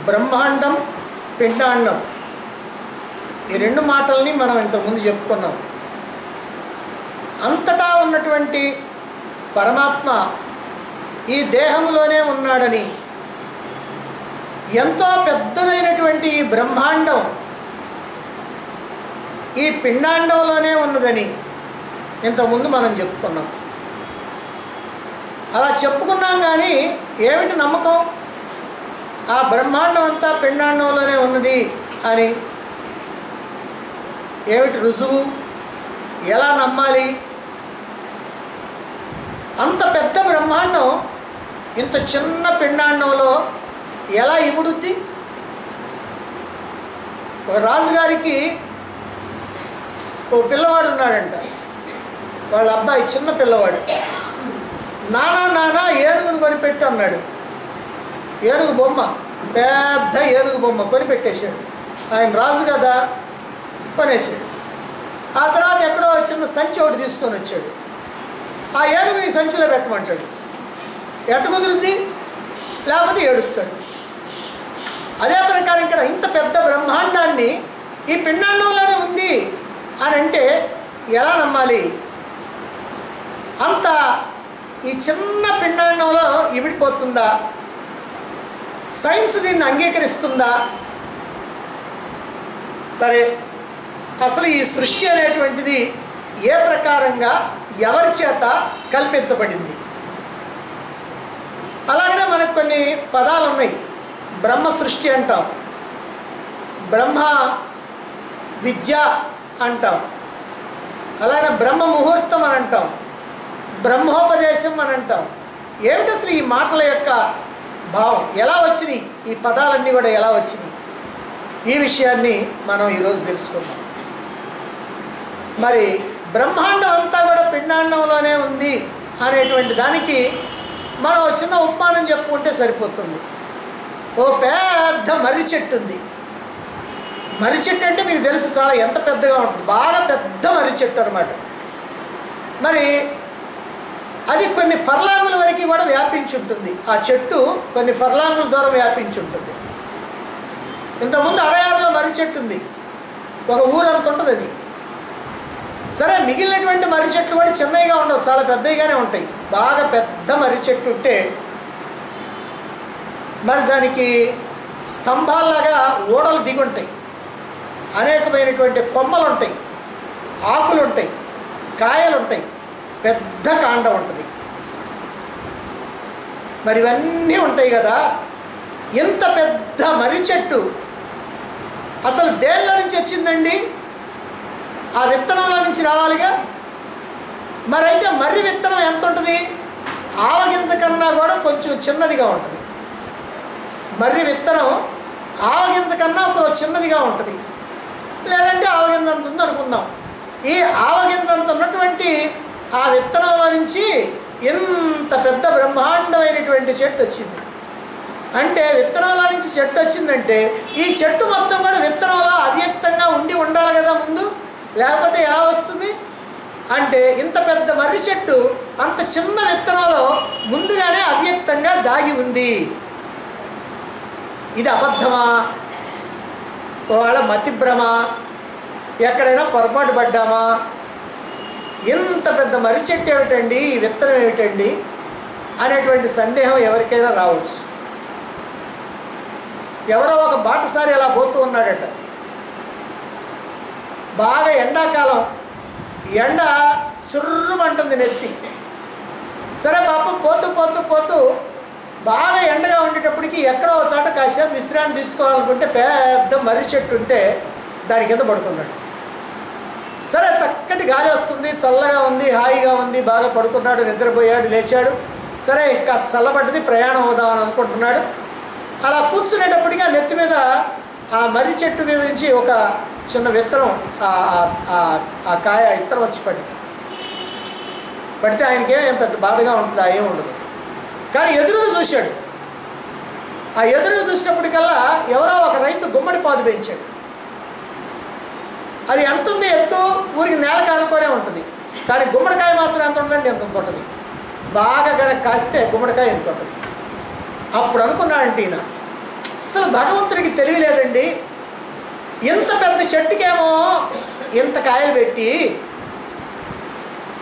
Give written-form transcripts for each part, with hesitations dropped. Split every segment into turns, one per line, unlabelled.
బ్రహ్మాండం, పిండాండం, ఈ రెండు మాటల్ని మనం ఇంతకుముందు చెప్పుకున్నాం. అంతటా ఉన్నటువంటి పరమాత్మ ఈ దేహంలోనే ఉన్నాడని, ఎంతో పెద్దదైనటువంటి ఈ బ్రహ్మాండం ఈ పిండాండంలోనే ఉన్నదని ఇంతకుముందు మనం చెప్పుకున్నాం. అలా చెప్పుకున్నాం, కానీ ఏమిటి నమ్మకం? ఆ బ్రహ్మాండం అంతా పిండాండంలోనే ఉన్నది అని ఏమిటి రుజువు? ఎలా నమ్మాలి? అంత పెద్ద బ్రహ్మాండం ఇంత చిన్న పిండాండంలో ఎలా ఇముడుద్ది? ఒక రాజుగారికి ఓ పిల్లవాడు ఉన్నాడంట. వాళ్ళ అబ్బాయి చిన్న పిల్లవాడు. నానా ఏనుగును కొనిపెట్టి అన్నాడు. ఏనుగు బొమ్మ, పెద్ద ఏనుగు బొమ్మ కొనిపెట్టేశాడు. ఆయన రాజు కదా, కొనేసాడు. ఆ తర్వాత ఎక్కడో చిన్న సంచి ఒకటి తీసుకొని వచ్చాడు. ఆ ఏనుగుని సంచిలో పెట్టమంటాడు. ఎట్ట కుదురుద్ది? లేకపోతే ఏడుస్తాడు. అదే ప్రకారం ఇక్కడ ఇంత పెద్ద బ్రహ్మాండాన్ని ఈ పిండాండంలోనే ఉంది అని అంటే ఎలా నమ్మాలి? అంత ఈ చిన్న పిండాండంలో ఇమిడిపోతుందా? సైన్స్ దీన్ని అంగీకరిస్తుందా? సరే, అసలు ఈ సృష్టి అనేటువంటిది ఏ ప్రకారంగా ఎవరి చేత కల్పించబడింది? అలాగనే మనకు కొన్ని పదాలు ఉన్నాయి. బ్రహ్మ సృష్టి అంటాం, బ్రహ్మ విద్య అంటాం, అలాగే బ్రహ్మ ముహూర్తం అని అంటాం, బ్రహ్మోపదేశం అని అంటాం. ఏమిటి అసలు ఈ మాటల యొక్క భావం? ఎలా వచ్చినాయి ఈ పదాలన్నీ కూడా? ఎలా వచ్చినాయి? ఈ విషయాన్ని మనం ఈరోజు తెలుసుకుందాం. మరి బ్రహ్మాండం అంతా కూడా పిండాండంలోనే ఉంది అనేటువంటి దానికి మనం చిన్న ఉపమానం చెప్పుకుంటే సరిపోతుంది. ఓ పెద్ద మర్రి చెట్టు ఉంది. మర్రి చెట్టు అంటే మీకు తెలుసు చాలా ఎంత పెద్దగా ఉంటుంది. బాగా పెద్ద మర్రి చెట్టు అన్నమాట. మరి అది కొన్ని ఫర్లాంగుల వరకు కూడా వ్యాపించి ఉంటుంది. ఆ చెట్టు కొన్ని ఫర్లాంగుల దూరం వ్యాపించి ఉంటుంది. ఇంతకుముందు అడయారులో మర్రి చెట్టు ఉంది, ఒక ఊరంత ఉంటుంది అది. సరే, మిగిలినటువంటి మర్రి చెట్లు కూడా చిన్నవిగా ఉండవు, చాలా పెద్దవిగానే ఉంటాయి. బాగా పెద్ద మర్రి చెట్టు ఉంటే మరి దానికి స్తంభాల్లాగా ఓడలు దిగుంటాయి, అనేకమైనటువంటి కొమ్మలు ఉంటాయి, ఆకులు ఉంటాయి, కాయలు ఉంటాయి, పెద్ద కాండం ఉంటుంది. మరి ఇవన్నీ ఉంటాయి కదా. ఇంత పెద్ద మర్రి చెట్టు అసలు దేనిలో నుంచి వచ్చిందండి? ఆ విత్తనంలో నుంచి రావాలిగా. మరైతే మర్రి విత్తనం ఎంత ఉంటుంది? ఆవగింజ కన్నా కూడా కొంచెం చిన్నదిగా ఉంటుంది. మర్రి విత్తనం ఆవగింజ కన్నా ఒక చిన్నదిగా ఉంటుంది, లేదంటే ఆవగింజ అంత ఉంది అనుకుందాం. ఈ ఆవగింజ అంత ఉన్నటువంటి ఆ విత్తనంలో నుంచి ఎంత పెద్ద బ్రహ్మాండమైనటువంటి చెట్టు వచ్చింది. అంటే విత్తనంలో నుంచి చెట్టు వచ్చిందంటే ఈ చెట్టు మొత్తం కూడా విత్తనంలో అవ్యక్తంగా ఉండాలి కదా ముందు, లేకపోతే ఎలా వస్తుంది? అంటే ఇంత పెద్ద మర్రి చెట్టు అంత చిన్న విత్తనంలో ముందుగానే అవ్యక్తంగా దాగి ఉంది. ఇది అబద్ధమా? ఒకవేళ మతిభ్రమ? ఎక్కడైనా పొరపాటు పడ్డామా? ఇంత పెద్ద మర్రి చెట్టు ఏమిటండి, ఈ విత్తనం ఏమిటండి అనేటువంటి సందేహం ఎవరికైనా రావచ్చు. ఎవరో ఒక బాటసారి అలా పోతూ ఉన్నాడట. బాగా ఎండాకాలం, ఎండ చుర్రుమంటుంది నెత్తి. సరే పాపం పోతూ పోతూ పోతూ బాగా ఎండగా ఉండేటప్పటికి ఎక్కడో ఒక చోట కాసేపు విశ్రాంతి తీసుకోవాలనుకుంటే పెద్ద మర్రి చెట్టు ఉంటే దాని కింద పడుకున్నాడు. సరే, చక్కటి గాలి వస్తుంది, చల్లగా ఉంది, హాయిగా ఉంది, బాగా పడుకున్నాడు, నిద్రపోయాడు, లేచాడు. సరే, కాస్త చల్లబడ్డది, ప్రయాణం అవుదామని అనుకుంటున్నాడు. అలా కూర్చునేటప్పటికీ ఆ నెత్తి మీద ఆ మర్రి చెట్టు మీద నుంచి ఒక చిన్న విత్తనం, ఆ కాయ ఇత్తనం వచ్చి పడితే ఆయనకేం పెద్ద బాధగా ఉంటుంది, ఏం ఉండదు. కానీ ఎదురుగా చూశాడు. ఆ ఎదురుగా చూసినప్పటికల్లా ఎవరో ఒక రైతు గుమ్మడి పాదు పెంచాడు. అది ఎంత ఉంది ఎత్తు? ఊరికి నేల కానుకొనే ఉంటుంది. కానీ గుమ్మడికాయ మాత్రం ఎంత ఉంటుందంటే ఎంత ఉంటుంది. బాగా కనుక కాస్తే గుమ్మడికాయ ఎంత ఉంటుంది. అప్పుడు అనుకున్నాడంటే ఈయన, అసలు భగవంతుడికి తెలివి లేదండి. ఇంత పెద్ద చెట్టుకేమో ఇంత కాయలు పెట్టి,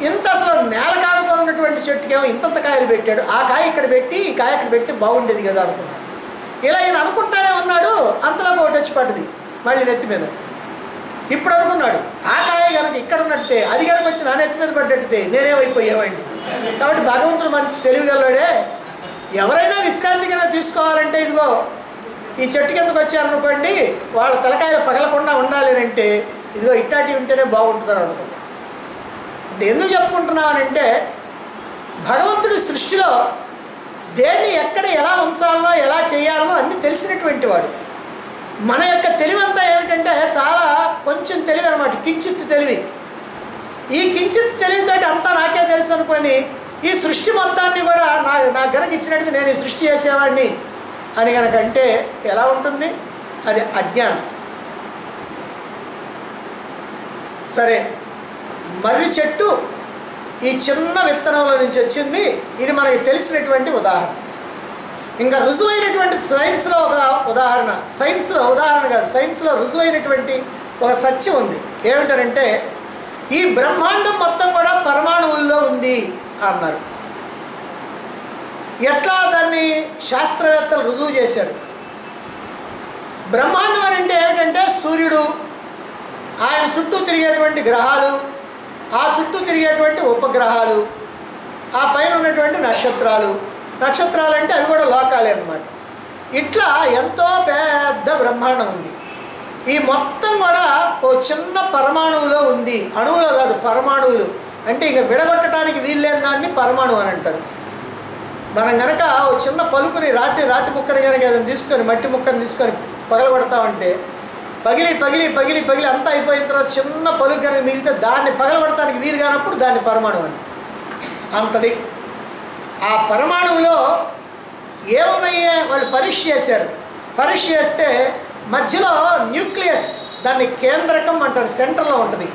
ఇంత అసలు నేలకాలతో ఉన్నటువంటి చెట్టుకేమో ఇంతంత కాయలు పెట్టాడు. ఆ కాయ ఇక్కడ పెట్టి ఈ కాయ ఇక్కడ పెడితే బాగుండేది కదా అనుకున్నాడు. ఇలా ఈయన అనుకుంటానే ఉన్నాడు. అంతలో ఒకటి వచ్చి పడ్డది మళ్ళీ నెత్తి మీద. ఇప్పుడు అనుకున్నాడు ఆ కాయ కనుక ఇక్కడ ఉన్నట్టే అది కనుక వచ్చి నా నెత్తి మీద పడ్డట్టే నేనేమైపోయేవాడిని. కాబట్టి భగవంతుడు మంచి తెలివిగలవాడే. ఎవరైనా విశ్రాంతి కన్నా తీసుకోవాలంటే ఇదిగో ఈ చెట్టు కిందకు వచ్చారనుకోండి, వాళ్ళ తలకాయలు పగలకుండా ఉండాలి అంటే ఇదిగో ఇట్టాటి ఉంటేనే బాగుంటుందని అనుకుంటాను. అంటే ఎందుకు చెప్పుకుంటున్నామనంటే భగవంతుడి సృష్టిలో దేన్ని ఎక్కడ ఎలా ఉంచాలనో ఎలా చేయాలనో అన్నీ తెలిసినటువంటి వాడు. మన యొక్క తెలివి అంతా ఏమిటంటే చాలా కొంచెం తెలివి అనమాట, కించిత్ తెలివి. ఈ కించిత్ తెలివితోటి అంతా నాకే తెలుసు అనుకొని ఈ సృష్టి మొత్తాన్ని కూడా నాకు గనక ఇచ్చినట్టు నేను ఈ సృష్టి చేసేవాడిని అని కనుక అంటే ఎలా ఉంటుంది? అది అజ్ఞానం. సరే, మర్రి చెట్టు ఈ చిన్న విత్తనంలో నుంచి వచ్చింది. ఇది మనకి తెలిసినటువంటి ఉదాహరణ. ఇంకా రుజువైనటువంటి సైన్స్లో ఒక ఉదాహరణ, సైన్స్లో ఉదాహరణ కాదు, సైన్స్లో రుజువైనటువంటి ఒక సత్యం ఉంది. ఏమిటంటే ఈ బ్రహ్మాండం మొత్తం కూడా పరమాణువుల్లో ఉంది అన్నారు. ఎట్లా దాన్ని శాస్త్రవేత్తలు రుజువు చేశారు? బ్రహ్మాండం అని అంటే ఏమిటంటే సూర్యుడు, ఆయన చుట్టూ తిరిగేటువంటి గ్రహాలు, ఆ చుట్టూ తిరిగేటువంటి ఉపగ్రహాలు, ఆ పైన ఉన్నటువంటి నక్షత్రాలు. నక్షత్రాలు అంటే అవి కూడా లోకాలే అన్నమాట. ఇట్లా ఎంతో పెద్ద బ్రహ్మాండం ఉంది. ఈ మొత్తం కూడా ఓ చిన్న పరమాణువులో ఉంది. అణువులో కాదు, పరమాణువులు. అంటే ఇక విడగొట్టడానికి వీల్లేని దాన్ని పరమాణువు అని అంటారు. మనం కనుక ఓ చిన్న పలుకుని రాతి ముక్కని కనుక ఏదైనా తీసుకొని, మట్టి ముక్కని తీసుకొని పగలగొడతామంటే పగిలి పగిలి పగిలి పగిలి అంతా అయిపోయిన తర్వాత చిన్న పలుకు కనుక మిగిలితే దాన్ని పగలగొడటానికి వీలు కానప్పుడు దాన్ని పరమాణువు అని అంతది. ఆ పరమాణువులో ఏమున్నాయే వాళ్ళు పరీక్ష చేశారు. పరీక్ష చేస్తే మధ్యలో న్యూక్లియస్, దాన్ని కేంద్రకం అంటారు, సెంటర్లో ఉంటుంది.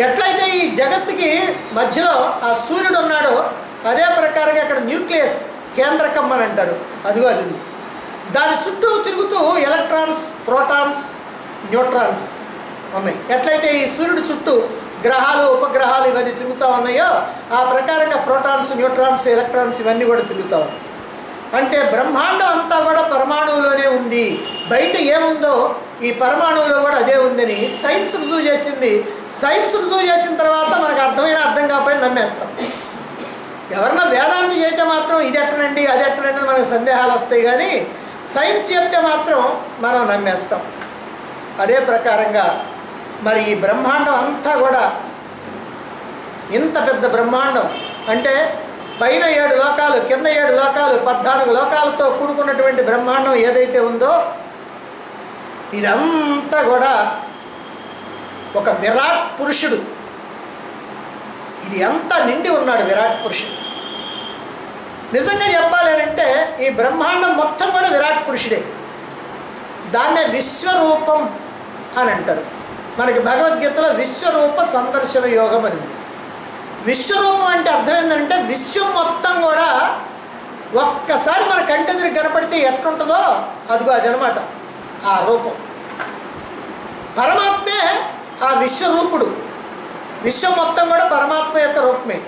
ఎట్లయితే ఈ జగత్తుకి మధ్యలో ఆ సూర్యుడు ఉన్నాడో అదే ప్రకారంగా అక్కడ న్యూక్లియస్, కేంద్రకం అని అంటారు. అదిగో అది ఉంది. దాని చుట్టూ తిరుగుతూ ఎలక్ట్రాన్స్, ప్రోటాన్స్, న్యూట్రాన్స్ ఉన్నాయి. ఎట్లయితే ఈ సూర్యుడు చుట్టూ గ్రహాలు, ఉపగ్రహాలు ఇవన్నీ తిరుగుతూ ఉన్నాయో ఆ ప్రకారంగా ప్రోటాన్స్, న్యూట్రాన్స్, ఎలక్ట్రాన్స్ ఇవన్నీ కూడా తిరుగుతూ ఉన్నాయి. అంటే బ్రహ్మాండం అంతా కూడా పరమాణువులోనే ఉంది. బయట ఏముందో ఈ పరమాణువులో కూడా అదే ఉందని సైన్స్ రుజువు చేసింది. సైన్స్ రుజువు చేసిన తర్వాత మనకు అర్థమైన అర్థం కాకపోయినా నమ్మేస్తాం. ఎవరన్నా వేదాంతి అయితే మాత్రం ఇది ఎట్టనండి అది ఎట్టనండి మనకు సందేహాలు వస్తాయి, కానీ సైన్స్ చెప్తే మాత్రం మనం నమ్మేస్తాం. అదే ప్రకారంగా మరి ఈ బ్రహ్మాండం అంతా కూడా ఇంత పెద్ద బ్రహ్మాండం అంటే పైన 7 లోకాలు, కింద 7 లోకాలు, 14 లోకాలతో కూడుకున్నటువంటి బ్రహ్మాండం ఏదైతే ఉందో ఇదంతా కూడా ఒక విరాట్ పురుషుడు. ఇది అంతా నిండి ఉన్నాడు విరాట్ పురుషుడు. నిజంగా చెప్పాలి అంటే ఈ బ్రహ్మాండం మొత్తం కూడా విరాట్ పురుషుడే. దాన్నే విశ్వరూపం అని అంటారు. మనకి భగవద్గీతలో విశ్వరూప సందర్శన యోగం అని ఉంది. విశ్వరూపం అంటే అర్థం ఏంటంటే విశ్వం మొత్తం కూడా ఒక్కసారి మన కంటెదురు కనపడితే ఎట్లుంటుందో అదిగో అదనమాట ఆ రూపం. పరమాత్మే ఆ విశ్వరూపుడు. విశ్వం మొత్తం కూడా పరమాత్మ యొక్క రూపమే.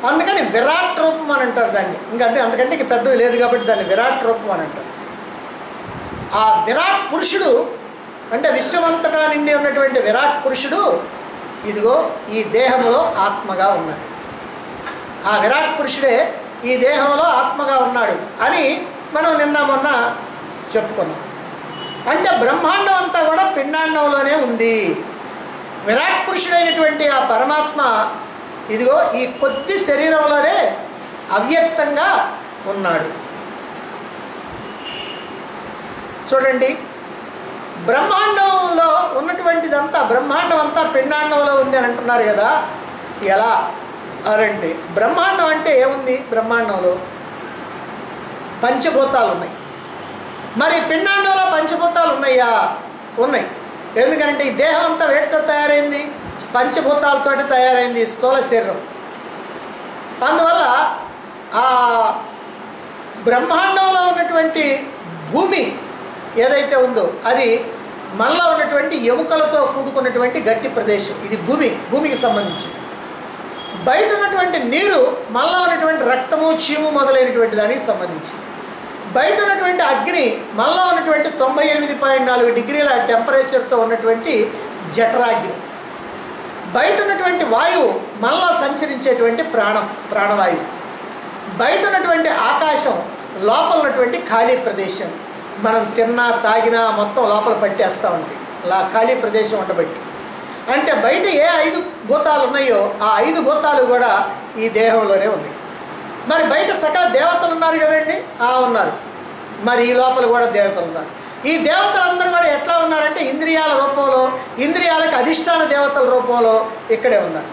అందుకని విరాట్ రూపం అని అంటారు దాన్ని. ఇంకంటే అందుకంటే ఇంక పెద్దది లేదు కాబట్టి దాన్ని విరాట్ రూపం అని అంటారు. ఆ విరాట్ పురుషుడు అంటే విశ్వమంతటా నిండి ఉన్నటువంటి విరాట్ పురుషుడు ఇదిగో ఈ దేహంలో ఆత్మగా ఉన్నాడు. ఆ విరాట్ పురుషుడే ఈ దేహంలో ఆత్మగా ఉన్నాడు అని మనం నిన్న మొన్న చెప్పుకున్నాం. అంటే బ్రహ్మాండం అంతా కూడా పిండాండంలోనే ఉంది. విరాట్ పురుషుడైనటువంటి ఆ పరమాత్మ ఇదిగో ఈ కొద్ది శరీరంలోనే అవ్యక్తంగా ఉన్నాడు. చూడండి, బ్రహ్మాండంలో ఉన్నటువంటిదంతా బ్రహ్మాండం అంతా పిండాండంలో ఉంది అని అంటున్నారు కదా. ఎలా అనంటే బ్రహ్మాండం అంటే ఏముంది? బ్రహ్మాండంలో పంచభూతాలు ఉన్నాయి. మరి పిండాండంలో పంచభూతాలు ఉన్నాయా? ఉన్నాయి. ఎందుకంటే ఈ దేహం అంతా వేటితో తయారైంది? పంచభూతాలతో తయారైంది స్థూల శరీరం. అందువల్ల ఆ బ్రహ్మాండంలో ఉన్నటువంటి భూమి ఏదైతే ఉందో అది మనలో ఉన్నటువంటి ఎముకలతో కూడుకున్నటువంటి గట్టి ప్రదేశం. ఇది భూమికి సంబంధించింది. బయట ఉన్నటువంటి నీరు మనలో ఉన్నటువంటి రక్తము, చీము మొదలైనటువంటి దానికి సంబంధించింది. బయట ఉన్నటువంటి అగ్ని మనలో ఉన్నటువంటి 98.4 డిగ్రీల టెంపరేచర్తో ఉన్నటువంటి జఠరాగ్ని. బయట ఉన్నటువంటి వాయువు మనలో సంచరించేటువంటి ప్రాణవాయువు. బయట ఉన్నటువంటి ఆకాశం లోపల ఉన్నటువంటి ఖాళీ ప్రదేశం. మనం తిన్నా తాగినా మొత్తం లోపల పట్టేస్తూ ఉంటాయి అలా ఖాళీ ప్రదేశం ఉండబట్టి. అంటే బయట ఏ 5 భూతాలు ఉన్నాయో ఆ 5 భూతాలు కూడా ఈ దేహంలోనే ఉన్నాయి. మరి బయట సకల దేవతలు ఉన్నారు కదండి, ఉన్నారు. మరి ఈ లోపల కూడా దేవతలు ఉన్నారు. ఈ దేవతలందరూ కూడా ఎట్లా ఉన్నారంటే ఇంద్రియాల రూపంలో, ఇంద్రియాలకు అధిష్టాన దేవతల రూపంలో ఇక్కడే ఉన్నారు.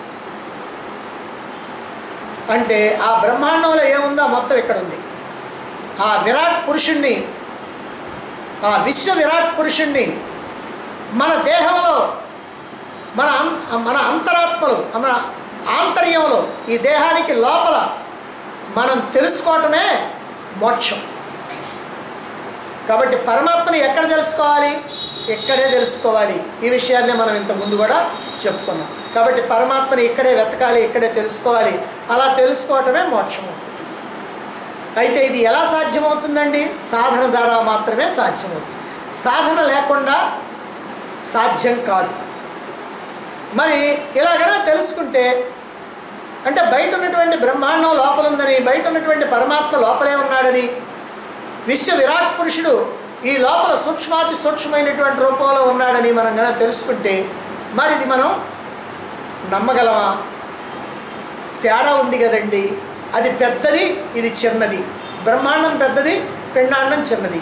అంటే ఆ బ్రహ్మాండంలో ఏముందో మొత్తం ఇక్కడ ఉంది. ఆ విరాట్ పురుషుణ్ణి, ఆ విశ్వ విరాట్ పురుషుణ్ణి మన దేహంలో, మన అంతరాత్మలు, మన ఆంతర్యంలో, ఈ దేహానికి లోపల మనం తెలుసుకోవటమే మోక్షం. కాబట్టి పరమాత్మని ఎక్కడ తెలుసుకోవాలి? ఇక్కడే తెలుసుకోవాలి. ఈ విషయాన్నే మనం ఇంతకుముందు కూడా చెప్పుకున్నాం. కాబట్టి పరమాత్మని ఇక్కడే వెతకాలి, ఇక్కడే తెలుసుకోవాలి. అలా తెలుసుకోవటమే మోక్షం. అయితే ఇది ఎలా సాధ్యమవుతుందండి? సాధన ద్వారా మాత్రమే సాధ్యమవుతుంది. సాధన లేకుండా సాధ్యం కాదు. మరి ఇలాగైనా తెలుసుకుంటే, అంటే బయట ఉన్నటువంటి బ్రహ్మాండం లోపల ఉందని, బయట ఉన్నటువంటి పరమాత్మ లోపలే ఉన్నాడని, విశ్వ విరాట్ పురుషుడు ఈ లోపల సూక్ష్మాతి సూక్ష్మమైనటువంటి రూపంలో ఉన్నాడని మనం కనుక తెలుసుకుంటే, మరి ఇది మనం నమ్మగలమా? తేడా ఉంది కదండి. అది పెద్దది, ఇది చిన్నది. బ్రహ్మాండం పెద్దది, పిండాండం చిన్నది.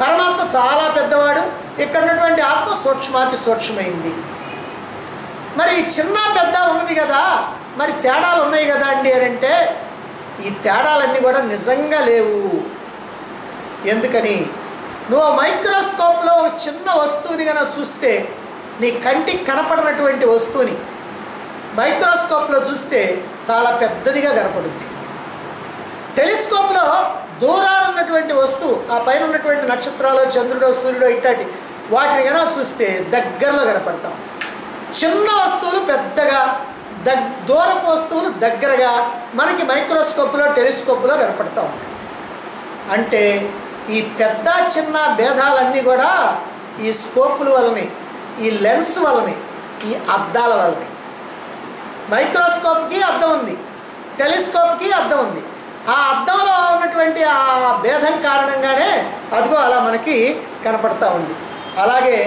పరమాత్మ చాలా పెద్దవాడు, ఇక్కడ ఉన్నటువంటి ఆత్మ సూక్ష్మాతి సూక్ష్మమైంది. మరి చిన్న పెద్ద ఉన్నది కదా, మరి తేడాలు ఉన్నాయి కదా అండి అని అంటే, ఈ తేడాలన్నీ కూడా నిజంగా లేవు. ఎందుకని? నువ్వు మైక్రోస్కోప్లో ఒక చిన్న వస్తువుని కనుక చూస్తే, నీ కంటికి కనపడినటువంటి వస్తువుని మైక్రోస్కోప్లో చూస్తే చాలా పెద్దదిగా కనపడుద్ది. టెలిస్కోప్లో దూరాలు ఉన్నటువంటి వస్తువు, ఆ పైన ఉన్నటువంటి నక్షత్రాలు, చంద్రుడో, సూర్యుడో ఇట్లాంటి వాటిని కనుక చూస్తే దగ్గరలో కనపడతాం. చిన్న వస్తువులు పెద్దగా, దూరపు వస్తువులు దగ్గరగా మనకి మైక్రోస్కోప్లో, టెలిస్కోప్లో కనపడతా ఉంటాయి. అంటే ఈ పెద్ద చిన్న భేదాలన్నీ కూడా ఈ స్కోపుల వల్లనే, ఈ లెన్స్ వల్లనే, ఈ అద్దాల వల్లనే. మైక్రోస్కోప్కి అద్దం ఉంది, టెలిస్కోప్కి అద్దం ఉంది. ఆ అద్దంలో ఉన్నటువంటి ఆ భేదం కారణంగానే అదిగో అలా మనకి కనపడతా ఉంది. అలాగే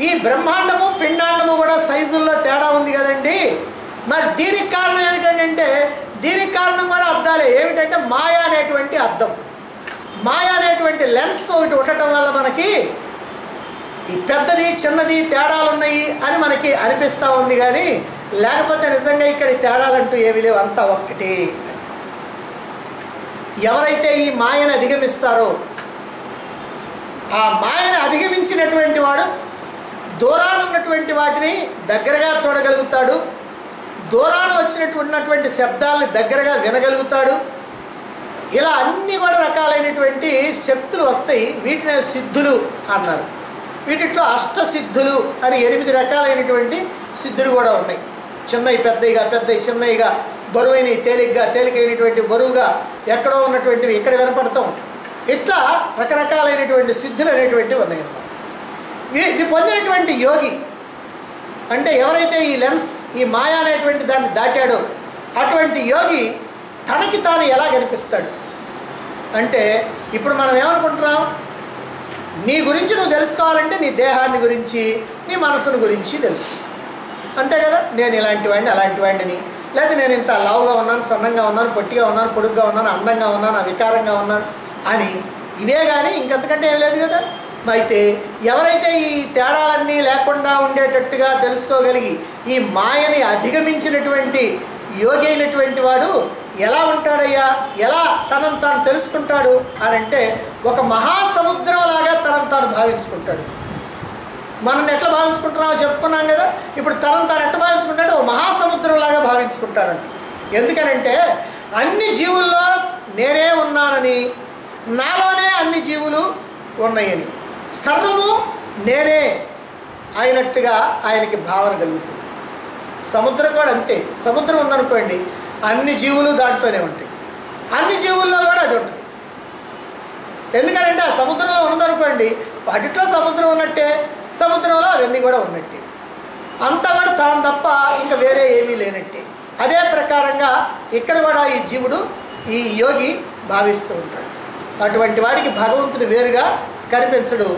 ఈ బ్రహ్మాండము, పిండాండము కూడా సైజుల్లో తేడా ఉంది కదండి. మరి దీనికి కారణం ఏమిటంటే, దీనికి కారణం కూడా అద్దాలే. ఏమిటంటే మాయ అనేటువంటి అద్దం, మాయ అనేటువంటి లెన్స్ ఒకటి ఉండటం వల్ల మనకి ఈ పెద్దది చిన్నది తేడాలు ఉన్నాయి అని మనకి అనిపిస్తూ ఉంది. కానీ లేకపోతే నిజంగా ఇక్కడ తేడాలంటూ ఏమీ లేవు, అంతా ఒక్కటి. ఎవరైతే ఈ మాయను అధిగమిస్తారో, ఆ మాయను అధిగమించినటువంటి వాడు దూరాన ఉన్నటువంటి వాటిని దగ్గరగా చూడగలుగుతాడు, దూరాన ఉన్నటువంటి శబ్దాలని దగ్గరగా వినగలుగుతాడు. ఇలా అన్ని కూడా రకాలైనటువంటి శక్తులు వస్తాయి. వీటినే సిద్ధులు అన్నారు. వీటిలో అష్టసిద్ధులు అని 8 రకాలైనటువంటి సిద్ధులు కూడా ఉన్నాయి. చిన్నవి పెద్దయిగా, పెద్దవి చిన్నవిగా, బరువైనవి తేలికైనటువంటి బరువుగా, ఎక్కడో ఉన్నటువంటివి ఇక్కడ వినపడతాం. ఇట్లా రకరకాలైనటువంటి సిద్ధులు అనేటువంటివి ఉన్నాయన్నమాట. ఇది పొందినటువంటి యోగి అంటే ఎవరైతే ఈ లెన్స్, ఈ మాయా అనేటువంటి దాన్ని దాటాడో అటువంటి యోగి తనకి తాను ఎలా కనిపిస్తాడు అంటే, ఇప్పుడు మనం ఏమనుకుంటున్నాం, నీ గురించి నువ్వు తెలుసుకోవాలంటే నీ దేహాన్ని గురించి, నీ మనసును గురించి తెలుసు, అంతే కదా. నేను ఇలాంటి వాడిని, అలాంటి వాడిని, లేదా నేను ఇంత లావుగా ఉన్నాను, సన్నంగా ఉన్నాను, పొట్టిగా ఉన్నాను, పొడుగ్గా ఉన్నాను, అందంగా ఉన్నాను, అవికారంగా ఉన్నాను అని ఇవే కానీ ఇంకంతకంటే ఏం లేదు కదా. అయితే ఎవరైతే ఈ తేడాలన్నీ లేకుండా ఉండేటట్టుగా తెలుసుకోగలిగి ఈ మాయని అధిగమించినటువంటి యోగి అయినటువంటి వాడు ఎలా ఉంటాడయ్యా, ఎలా తనను తాను తెలుసుకుంటాడు అని అంటే, ఒక మహాసముద్రంలాగా తనను తాను భావించుకుంటాడు. మనం ఎట్లా భావించుకుంటున్నామో చెప్పుకున్నాం కదా. ఇప్పుడు తనను తాను ఎట్లా భావించుకుంటాడో ఓ మహాసముద్రంలాగా భావించుకుంటాడంట. ఎందుకనంటే అన్ని జీవుల్లో నేనే ఉన్నానని, నాలోనే అన్ని జీవులు ఉన్నాయని. సర్వము నేనే అయినట్టుగా ఆయనకి భావన కలుగుతుంది. సముద్రం కూడా అంతే. సముద్రం ఉందనుకోండి, అన్ని జీవులు దాంట్లోనే ఉంటాయి. అన్ని జీవుల్లో కూడా అది ఉంటుంది. ఎందుకంటే ఆ సముద్రంలో ఉన్నదనుకోండి, వాటిట్లో సముద్రం ఉన్నట్టే, సముద్రంలో అవన్నీ కూడా ఉన్నట్టే. అంతా కూడా తాను తప్ప ఇంకా వేరే ఏమీ లేనట్టే. అదే ప్రకారంగా ఇక్కడ కూడా ఈ జీవుడు, ఈ యోగి భావిస్తూ ఉంటాడు. అటువంటి వాడికి భగవంతుడు వేరుగా కనిపించడు.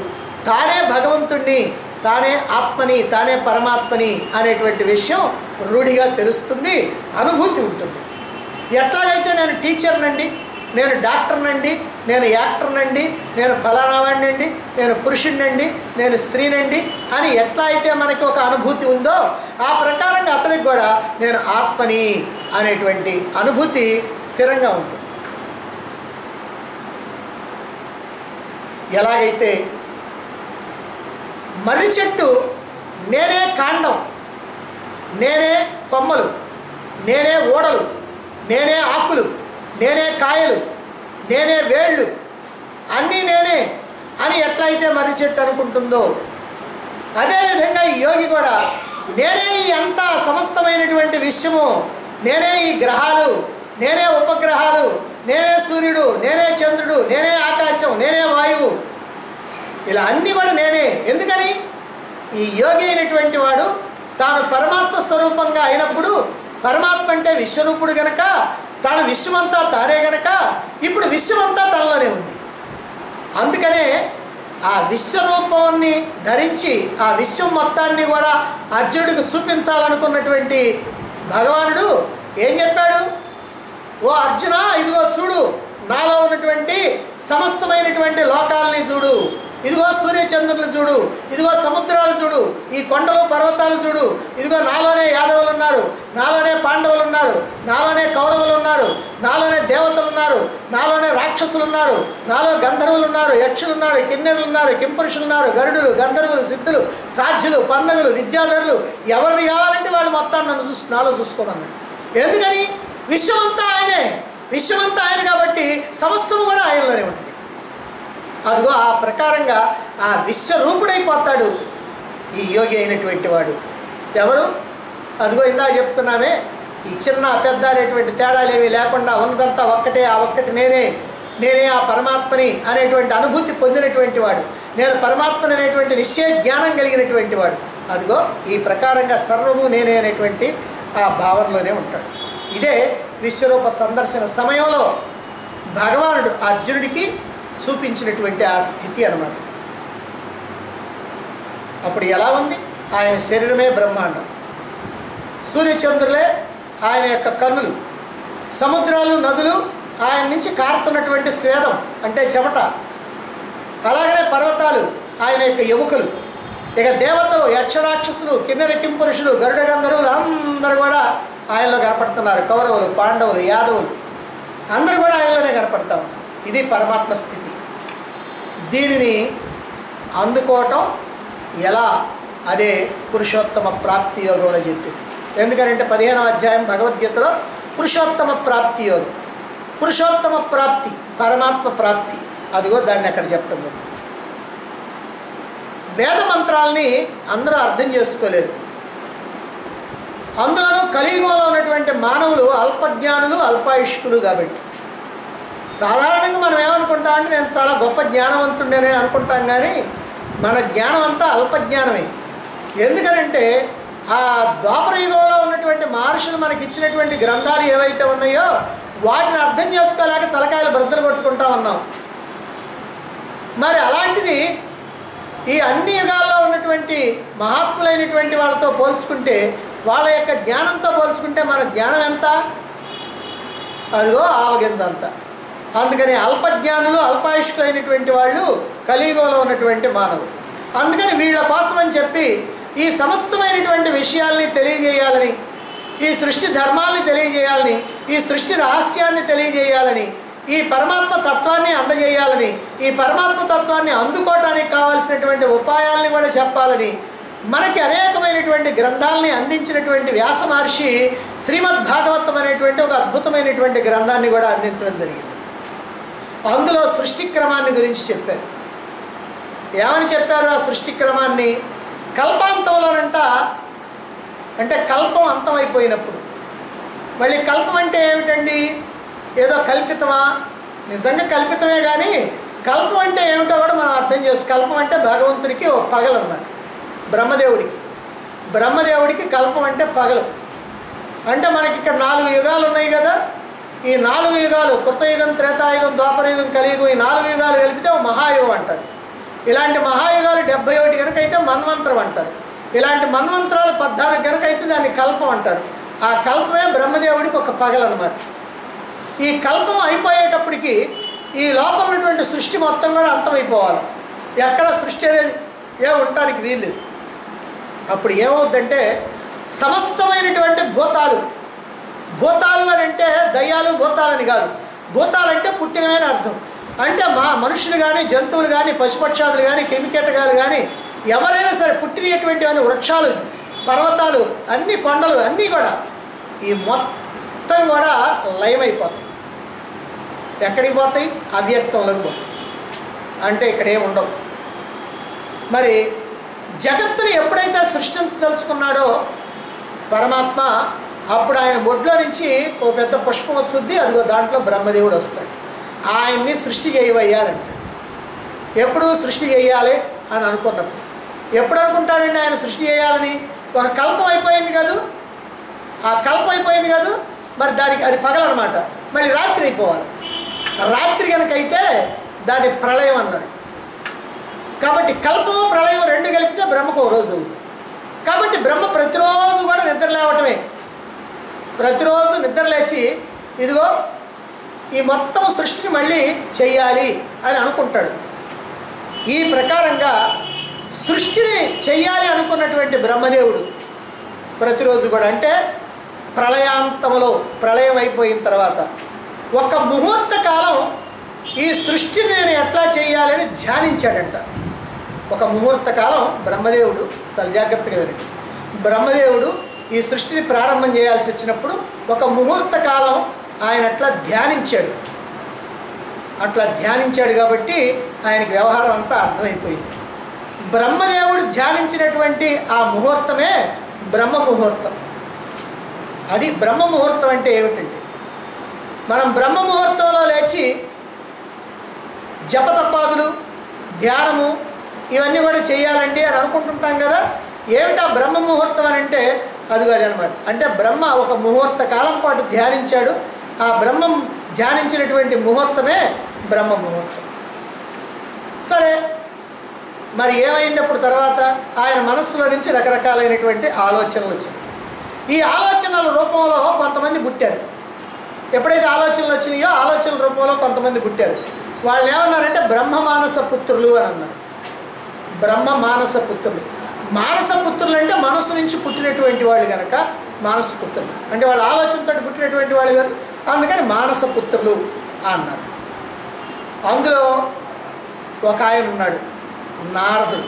తానే భగవంతుణ్ణి, తానే ఆత్మని, తానే పరమాత్మని అనేటువంటి విషయం రూఢిగా తెలుస్తుంది, అనుభూతి ఉంటుంది. ఎట్లాగైతే నేను టీచర్నండి, నేను డాక్టర్నండి, నేను యాక్టర్నండి, నేను ఫలానావాడినండి, నేను పురుషుడినండి, నేను స్త్రీనండి అని ఎట్లా అయితే మనకి ఒక అనుభూతి ఉందో ఆ ప్రకారంగా అతనికి కూడా నేను ఆత్మని అనేటువంటి అనుభూతి స్థిరంగా ఉంటుంది. ఎలాగైతే మర్రి చెట్టు నేనే కాండం, నేనే కొమ్మలు, నేనే ఓడలు, నేనే ఆకులు, నేనే కాయలు, నేనే వేళ్ళు, అన్నీ నేనే అని ఎట్లయితే మర్రి చెట్టు అనుకుంటుందో అదేవిధంగా ఈ యోగి కూడా నేనే ఈ అంతా సమస్తమైనటువంటి విశ్వము, నేనే ఈ గ్రహాలు, నేనే ఉపగ్రహాలు, నేనే సూర్యుడు, నేనే చంద్రుడు, నేనే ఆకాశం, నేనే వాయువు, ఇలా అన్నీ కూడా నేనే. ఎందుకని? ఈ యోగి అయినటువంటి వాడు తాను పరమాత్మ స్వరూపంగా అయినప్పుడు, పరమాత్మ అంటే విశ్వరూపుడు గనక, తాను విశ్వమంతా తానే గనక ఇప్పుడు విశ్వమంతా తనలోనే ఉంది. అందుకనే ఆ విశ్వరూపాన్ని ధరించి ఆ విశ్వం మొత్తాన్ని కూడా అర్జునుడికి చూపించాలనుకున్నటువంటి భగవానుడు ఏం చెప్పాడు? ఓ అర్జున, ఇదిగో చూడు, నాలో ఉన్నటువంటి సమస్తమైనటువంటి లోకాలని చూడు, ఇదిగో సూర్యచంద్రులు చూడు, ఇదిగో సముద్రాలు చూడు, ఈ కొండలు పర్వతాలు చూడు, ఇదిగో నాలోనే యాదవులు ఉన్నారు, నాలోనే పాండవులు ఉన్నారు, నాలోనే కౌరవులు ఉన్నారు, నాలోనే దేవతలు ఉన్నారు, నాలోనే రాక్షసులు ఉన్నారు, నాలో గంధర్వులు ఉన్నారు, యక్షులు ఉన్నారు, కిన్నెరులు ఉన్నారు, కింపురుషులు ఉన్నారు, గరుడులు, గంధర్వులు, సిద్ధులు, సాధ్యులు, పన్నగులు, విద్యాధరులు, ఎవరిని కావాలంటే వాళ్ళు మొత్తాన్ని నాలో చూసుకోమన్నాడు. ఎందుకని? విశ్వమంతా ఆయనే, విశ్వమంతా ఆయన కాబట్టి సమస్తము కూడా ఆయనలోనే ఉంటుంది. అదిగో ఆ ప్రకారంగా ఆ విశ్వరూపుడైపోతాడు ఈ యోగి అయినటువంటి వాడు. ఎవరు? అదిగో ఇందాక చెప్పుకున్నామే, ఈ చిన్న పెద్ద అనేటువంటి తేడాలేమీ లేకుండా ఉన్నదంతా ఒక్కటే, ఆ ఒక్కటి నేనే, నేనే ఆ పరమాత్మని అనేటువంటి అనుభూతి పొందినటువంటి వాడు, నేను పరమాత్మని అనేటువంటి నిశ్చయ జ్ఞానం కలిగినటువంటి వాడు. అదిగో ఈ ప్రకారంగా సర్వము నేనే అనేటువంటి ఆ భావనలోనే ఉంటాడు. ఇదే విశ్వరూప సందర్శన సమయంలో భగవానుడు అర్జునుడికి చూపించినటువంటి ఆ స్థితి అన్నమాట. అప్పుడు ఎలా ఉంది? ఆయన శరీరమే బ్రహ్మాండం, సూర్యచంద్రులే ఆయన యొక్క కన్నులు, సముద్రాలు, నదులు ఆయన నుంచి కారుతున్నటువంటి స్వేదం అంటే చెమట, అలాగనే పర్వతాలు ఆయన యొక్క ఎముకలు, ఇక దేవతలు, యక్షరాక్షసులు, కిన్నెర కింపురుషులు, గరుడ గంధర్వులు అందరూ కూడా ఆయనలో కనపడుతున్నారు. కౌరవులు, పాండవులు, యాదవులు అందరూ కూడా ఆయనలోనే కనపడతా ఉన్నారు. ఇది పరమాత్మ స్థితి. దీనిని అందుకోవటం ఎలా? అదే పురుషోత్తమ ప్రాప్తి యోగంలో చెప్పింది. ఎందుకంటే 15వ అధ్యాయం భగవద్గీతలో పురుషోత్తమ ప్రాప్తి యోగం, పురుషోత్తమ ప్రాప్తి, పరమాత్మ ప్రాప్తి, అదిగో దాన్ని అక్కడ చెప్పడం జరిగింది. వేద మంత్రాలని అందరూ అర్థం చేసుకోలేరు. అందులోనూ కలియుగంలో ఉన్నటువంటి మానవులు అల్పజ్ఞానులు, అల్పాయుష్కులు. కాబట్టి సాధారణంగా మనం ఏమనుకుంటామంటే నేను చాలా గొప్ప జ్ఞానవంతుడనే అనుకుంటాం, కానీ మన జ్ఞానం అంతా అల్పజ్ఞానమే. ఎందుకనంటే ఆ ద్వాపర యుగంలో ఉన్నటువంటి మహర్షులు మనకి ఇచ్చినటువంటి గ్రంథాలు ఏవైతే ఉన్నాయో వాటిని అర్థం చేసుకోలేక తలకాయలు బ్రద్దలు కొట్టుకుంటా ఉన్నాం. మరి అలాంటిది ఈ అన్ని యుగాల్లో ఉన్నటువంటి మహాత్ములైనటువంటి వాళ్ళతో పోల్చుకుంటే, వాళ్ళ యొక్క జ్ఞానంతో పోల్చుకుంటే మన జ్ఞానం ఎంత? అదిగో ఆవగింజ అంత. అందుకని అల్పజ్ఞానులు, అల్పాయుష్కులైనటువంటి వాళ్ళు కలియుగంలో ఉన్నటువంటి మానవులు. అందుకని వీళ్ళ కోసం అని చెప్పి ఈ సమస్తమైనటువంటి విషయాల్ని తెలియజేయాలని, ఈ సృష్టి ధర్మాల్ని తెలియజేయాలని, ఈ సృష్టి రహస్యాన్ని తెలియజేయాలని, ఈ పరమాత్మ తత్వాన్ని అందజేయాలని, ఈ పరమాత్మ తత్వాన్ని అందుకోవటానికి కావాల్సినటువంటి ఉపాయాలని కూడా చెప్పాలని మనకి అనేకమైనటువంటి గ్రంథాలని అందించినటువంటి వ్యాస మహర్షి శ్రీమద్ భాగవతం అనేటువంటి ఒక అద్భుతమైనటువంటి గ్రంథాన్ని కూడా అందించడం జరిగింది. అందులో సృష్టి క్రమాన్ని గురించి చెప్పారు. ఏమని చెప్పారు ఆ సృష్టి క్రమాన్ని? కల్పాంతంలోనంట, అంటే కల్పం అంతమైపోయినప్పుడు. మళ్ళీ కల్పం అంటే ఏమిటండి? ఏదో కల్పితమా? నిజంగా కల్పితమే, కానీ కల్పం అంటే ఏమిటో కూడా మనం అర్థం కల్పం అంటే భగవంతుడికి ఒక పగలు అన్నమాట. బ్రహ్మదేవుడికి కల్పం అంటే పగలు. అంటే మనకి ఇక్కడ 4 యుగాలు ఉన్నాయి కదా. ఈ 4 యుగాలు, కృతయుగం, త్రేతాయుగం, ద్వాపరయుగం, కలియుగం, ఈ 4 యుగాలు కలిపితే ఒక మహాయుగం అంటారు. ఇలాంటి మహాయుగాలు 71 కనుక అయితే మన్వంతరం అంటారు. ఇలాంటి మన్వంతరాలు 14 కనుక అయితే దాన్ని కల్పం అంటారు. ఆ కల్పమే బ్రహ్మదేవుడికి ఒక పగలు అన్నమాట. ఈ కల్పం అయిపోయేటప్పటికి ఈ లోపల ఉన్నటువంటి సృష్టి మొత్తం కూడా అంతమైపోవాలి. ఎక్కడ సృష్టి అనేది ఉండటానికి వీల్లేదు. అప్పుడు ఏమవుద్దంటే సమస్తమైనటువంటి భూతాలు అని అంటే దయ్యాలు భూతాలని కాదు. భూతాలు అంటే పుట్టినవని అర్థం. అంటే మనుషులు కానీ, జంతువులు కానీ, పశుపక్షాదులు కానీ, క్రిమికీటకాలు కానీ, ఎవరైనా సరే పుట్టినటువంటివన్నీ, వృక్షాలు, పర్వతాలు, అన్ని కొండలు అన్నీ కూడా ఈ మొత్తం కూడా లయమైపోతాయి. ఎక్కడికి పోతాయి? అవ్యక్తంలోకి పోతాయి. అంటే ఇక్కడ ఏమి ఉండవు. మరి జగత్తుని ఎప్పుడైతే సృష్టించదలుచుకున్నాడో పరమాత్మ, అప్పుడు ఆయన బొడ్లో నుంచి ఓ పెద్ద పుష్పం వస్తుంది. అదిగో దాంట్లో బ్రహ్మదేవుడు వస్తాడు. ఆయన్ని సృష్టి చేయవయ్యాలంట. ఎప్పుడు సృష్టి చేయాలి అని అనుకున్నప్పుడు. ఎప్పుడు అనుకుంటాడండి ఆయన సృష్టి చేయాలని? ఒక కల్పం అయిపోయింది కాదు, ఆ కల్పం అయిపోయింది కాదు, మరి దానికి అది పగలనమాట. మళ్ళీ రాత్రి అయిపోవాలి. రాత్రి కనుకైతే దాని ప్రళయం అన్నారు. కాబట్టి కల్పము ప్రళయం 2 కలిపితే బ్రహ్మకు ఒక రోజు అవుతుంది. కాబట్టి బ్రహ్మ ప్రతిరోజు కూడా నిద్ర లేవటమే. ప్రతిరోజు నిద్ర లేచి ఇదిగో ఈ మొత్తం సృష్టిని మళ్ళీ చెయ్యాలి అని అనుకుంటాడు. ఈ ప్రకారంగా సృష్టిని చెయ్యాలి అనుకున్నటువంటి బ్రహ్మదేవుడు ప్రతిరోజు కూడా, అంటే ప్రళయాంతములో, ప్రళయం అయిపోయిన తర్వాత ఒక ముహూర్త కాలం ఈ సృష్టిని నేను ఎట్లా చేయాలని ధ్యానించాడంట. ఒక ముహూర్త కాలం బ్రహ్మదేవుడు, చాలా జాగ్రత్తగా వినండి, బ్రహ్మదేవుడు ఈ సృష్టిని ప్రారంభం చేయాల్సి వచ్చినప్పుడు ఒక ముహూర్త కాలం ఆయన అట్లా ధ్యానించాడు. అట్లా ధ్యానించాడు కాబట్టి ఆయనకి వ్యవహారం అంతా అర్థమైపోయింది. బ్రహ్మదేవుడు ధ్యానించినటువంటి ఆ ముహూర్తమే బ్రహ్మ ముహూర్తం. అది బ్రహ్మ ముహూర్తం అంటే ఏమిటంటే, మనం బ్రహ్మ ముహూర్తంలో లేచి జపతపాదులు, ధ్యానము ఇవన్నీ కూడా చేయాలండి అని అనుకుంటుంటాం కదా. ఏమిటా బ్రహ్మ ముహూర్తం అని అంటే అది అనమాట. అంటే బ్రహ్మ ఒక ముహూర్త కాలం పాటు ధ్యానించాడు. ఆ బ్రహ్మం ధ్యానించినటువంటి ముహూర్తమే బ్రహ్మ ముహూర్తం. సరే, మరి ఏమైంది అప్పుడు తర్వాత? ఆయన మనస్సులో నుంచి రకరకాలైనటువంటి ఆలోచనలు వచ్చినాయి. ఈ ఆలోచనల రూపంలో కొంతమంది పుట్టారు. ఎప్పుడైతే ఆలోచనలు వచ్చినాయో ఆలోచనల రూపంలో కొంతమంది పుట్టారు. వాళ్ళు ఏమన్నారంటే బ్రహ్మ మానస పుత్రులు అని అన్నారు. బ్రహ్మ మానస పుత్రులు. మానస పుత్రులు అంటే మనస్సు నుంచి పుట్టినటువంటి వాళ్ళు కనుక మానస పుత్రులు, అంటే వాళ్ళ ఆలోచనతో పుట్టినటువంటి వాళ్ళు కాదు, అందుకని మానస పుత్రులు అన్నారు. అందులో ఒక ఆయన ఉన్నాడు, నారదుడు.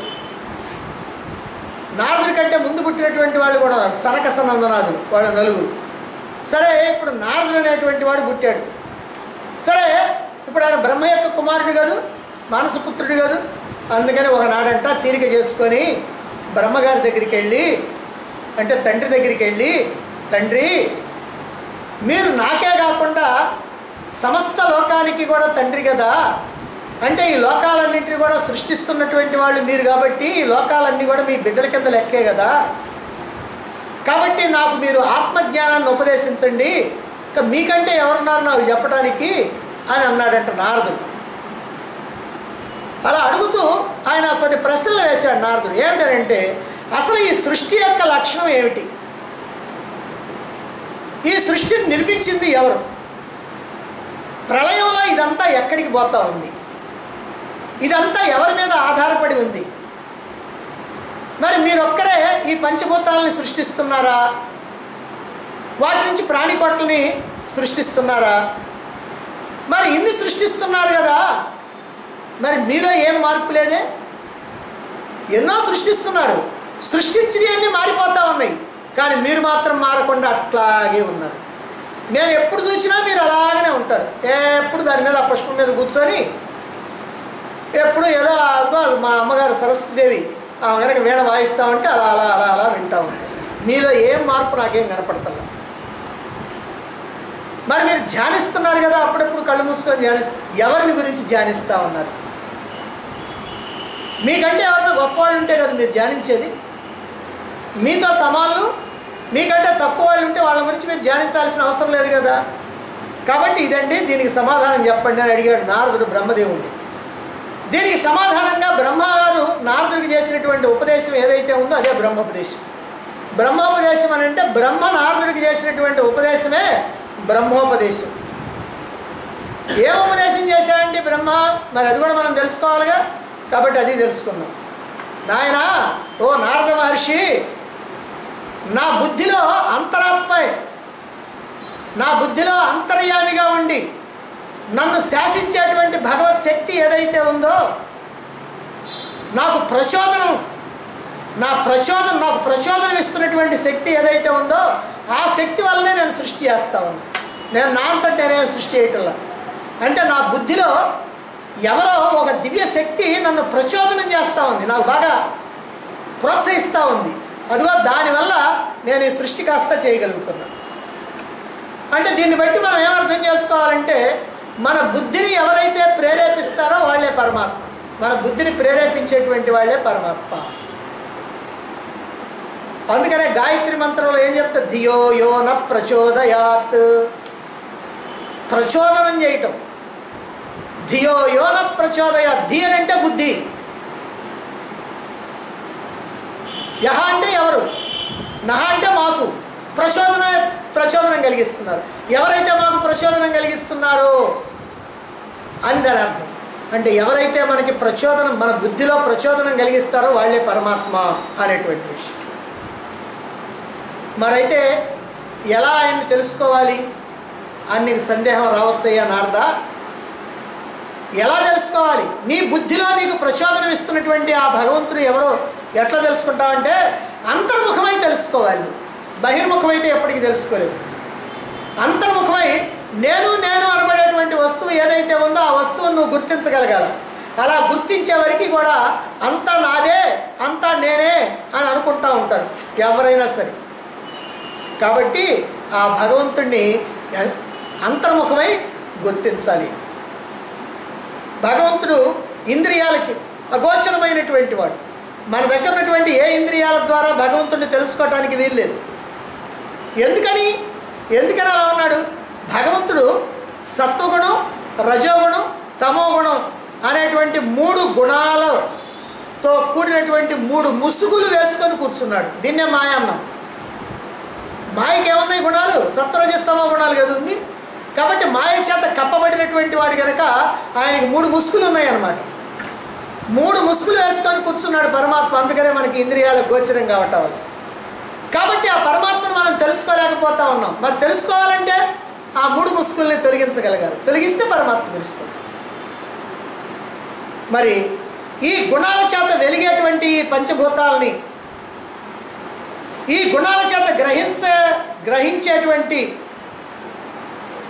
నారదుడి కంటే ముందు పుట్టినటువంటి వాళ్ళు కూడా ఉన్నారు, సనక సనందనాథులు, వాళ్ళు 4. సరే, ఇప్పుడు నారదుడు అనేటువంటి వాడు పుట్టాడు. సరే, ఇప్పుడు ఆయన బ్రహ్మ యొక్క కుమారుడు కాదు, మానసపుత్రుడు కాదు. అందుకని ఒకనాడంట తీరిక చేసుకొని బ్రహ్మగారి దగ్గరికి వెళ్ళి, అంటే తండ్రి దగ్గరికి వెళ్ళి, తండ్రి మీరు నాకే కాకుండా సమస్త లోకానికి కూడా తండ్రి కదా, అంటే ఈ లోకాలన్నింటినీ కూడా సృష్టిస్తున్నటువంటి వాళ్ళు మీరు కాబట్టి ఈ లోకాలన్నీ కూడా మీ బిడ్డల కింద లెక్కే కదా, కాబట్టి నాకు మీరు ఆత్మజ్ఞానాన్ని ఉపదేశించండి, ఇక మీకంటే ఎవరున్నారు నాకు చెప్పడానికి అని అన్నాడంట నారదుడు. అలా అడుగుతూ ఆయన కొన్ని ప్రశ్నలు వేశాడు నారదుడు. ఏమిటంటే, అసలు ఈ సృష్టి యొక్క లక్షణం ఏమిటి? ఈ సృష్టిని నిర్మించింది ఎవరు? ప్రళయంలో ఇదంతా ఎక్కడికి పోతా ఉంది? ఇదంతా ఎవరి మీద ఆధారపడి ఉంది? మరి మీరొక్కరే ఈ పంచభూతాలని సృష్టిస్తున్నారా? వాటి నుంచి ప్రాణికోట్లని సృష్టిస్తున్నారా? మరి ఇన్ని సృష్టిస్తున్నారు కదా, మరి మీలో ఏం మార్పు లేదే? ఎన్నో సృష్టిస్తున్నారు, సృష్టించినవన్నీ మారిపోతూ ఉన్నాయి, కానీ మీరు మాత్రం మారకుండా అట్లాగే ఉన్నారు. నేను ఎప్పుడు చూసినా మీరు అలాగనే ఉంటారు. ఎప్పుడు దాని మీద ఆ పుష్పం మీద కూర్చొని ఎప్పుడు ఏదో అదిగో అది మా అమ్మగారు సరస్వతీదేవి ఆమె కనుక వీణ వాయిస్తామంటే అలా అలా అలా అలా వింటూ ఉంటాం. మీలో ఏం మార్పు నాకేం కనపడుతున్నా. మరి మీరు ధ్యానిస్తున్నారు కదా, అప్పుడప్పుడు కళ్ళు మూసుకొని ఎవరిని గురించి ధ్యానిస్తూ ఉన్నారు? మీకంటే ఎవరైనా గొప్పవాళ్ళు ఉంటే కదా మీరు ధ్యానించేది. మీతో సమానులు మీకంటే తక్కువ వాళ్ళు ఉంటే వాళ్ళ గురించి మీరు ధ్యానించాల్సిన అవసరం లేదు కదా. కాబట్టి ఇదండి, దీనికి సమాధానం చెప్పండి అని అడిగాడు నారదుడు బ్రహ్మదేవుడిని. దీనికి సమాధానంగా బ్రహ్మగారు నారదుడికి చేసినటువంటి ఉపదేశం ఏదైతే ఉందో అదే బ్రహ్మోపదేశం. బ్రహ్మోపదేశం అని అంటే బ్రహ్మ నారదుడికి చేసినటువంటి ఉపదేశమే బ్రహ్మోపదేశం. ఏం ఉపదేశం చేశాడండి బ్రహ్మ? మరి అది కూడా మనం తెలుసుకోవాలిగా. కాబట్టి అది తెలుసుకుందాం. నాయనా, ఓ నారద మహర్షి, నా బుద్ధిలో అంతరాత్మే, నా బుద్ధిలో అంతర్యామిగా ఉండి నన్ను శాసించేటువంటి భగవత్ శక్తి ఏదైతే ఉందో, నాకు ప్రచోదనం ఇస్తున్నటువంటి శక్తి ఏదైతే ఉందో ఆ శక్తి వల్లనే నేను సృష్టి చేస్తా ఉన్నాను. నేను నా అంతటి నేనే సృష్టి చేయటంలా. అంటే నా బుద్ధిలో ఎవరో ఒక దివ్య శక్తి నన్ను ప్రచోదనం చేస్తూ ఉంది, నాకు బాగా ప్రోత్సహిస్తూ ఉంది. అదిగో దానివల్ల నేను ఈ సృష్టి కాస్త చేయగలుగుతున్నాను. అంటే దీన్ని బట్టి మనం ఏమర్థం చేసుకోవాలంటే, మన బుద్ధిని ఎవరైతే ప్రేరేపిస్తారో వాళ్ళే పరమాత్మ. మన బుద్ధిని ప్రేరేపించేటువంటి వాళ్ళే పరమాత్మ. అందుకనే గాయత్రి మంత్రంలో ఏం చెప్తా? ధియో యో న ప్రచోదయాత్. ప్రచోదనం చేయటం. ధియో యో న ప్రచోదయాత్. ధి అని అంటే బుద్ధి. యహ అంటే ఎవరు, నహ అంటే మాకు ప్రచోదనం కలిగిస్తున్నారు. ఎవరైతే మాకు ప్రచోదనం కలిగిస్తున్నారో అని దాని అర్థం. అంటే ఎవరైతే మనకి ప్రచోదనం, మన బుద్ధిలో ప్రచోదనం కలిగిస్తారో వాళ్ళే పరమాత్మ అనేటువంటి విషయం. మరైతే ఎలా ఆయన్ని తెలుసుకోవాలి అని నీకు సందేహం రావచ్చయ్యా నారదా. ఎలా తెలుసుకోవాలి? నీ బుద్ధిలో నీకు ప్రచోదనం ఇస్తున్నటువంటి ఆ భగవంతుడు ఎవరో ఎట్లా తెలుసుకుంటావంటే, అంతర్ముఖమై తెలుసుకోవాలి. బహిర్ముఖమైతే ఎప్పటికీ తెలుసుకోలేవు. అంతర్ముఖమై నేను అనబడేటువంటి వస్తువు ఏదైతే ఉందో ఆ వస్తువును నువ్వు గుర్తించగలగాలి. అలా గుర్తించే వరకు కూడా అంతా నాదే, అంతా నేనే అని అనుకుంటూ ఉంటారు ఎవరైనా సరే. కాబట్టి ఆ భగవంతుణ్ణి అంతర్ముఖమై గుర్తించాలి. భగవంతుడు ఇంద్రియాలకి అగోచరమైనటువంటి వాడు. మన దగ్గర ఉన్నటువంటి ఏ ఇంద్రియాల ద్వారా భగవంతుడిని తెలుసుకోవటానికి వీల్లేదు. ఎందుకని అలా ఉన్నాడు? భగవంతుడు సత్వగుణం, రజోగుణం, తమోగుణం అనేటువంటి 3 గుణాలతో కూడినటువంటి 3 ముసుగులు వేసుకొని కూర్చున్నాడు. దీన్నే మాయ అన్నాం. మాయకి ఏమున్నాయి గుణాలు? సత్వరజస్తమో గుణాలు కదా ఉంది. కాబట్టి మాయ చేత కప్పబడినటువంటి వాడు కనుక ఆయనకి 3 ముసుగులు ఉన్నాయన్నమాట. 3 ముసుగులు వేసుకొని కూర్చున్నాడు పరమాత్మ. అందుకనే మనకి ఇంద్రియాలకు గోచరం కావటం వల్ల. కాబట్టి ఆ పరమాత్మను మనం తెలుసుకోలేకపోతా ఉన్నాం. మరి తెలుసుకోవాలంటే ఆ 3 ముసుగుల్ని తొలగించగలగాలి. తొలగిస్తే పరమాత్మ తెలిసిపోతుంది. మరి ఈ గుణాల చేత వెలిగేటువంటి పంచభూతాలని, ఈ గుణాల చేత గ్రహించేటువంటి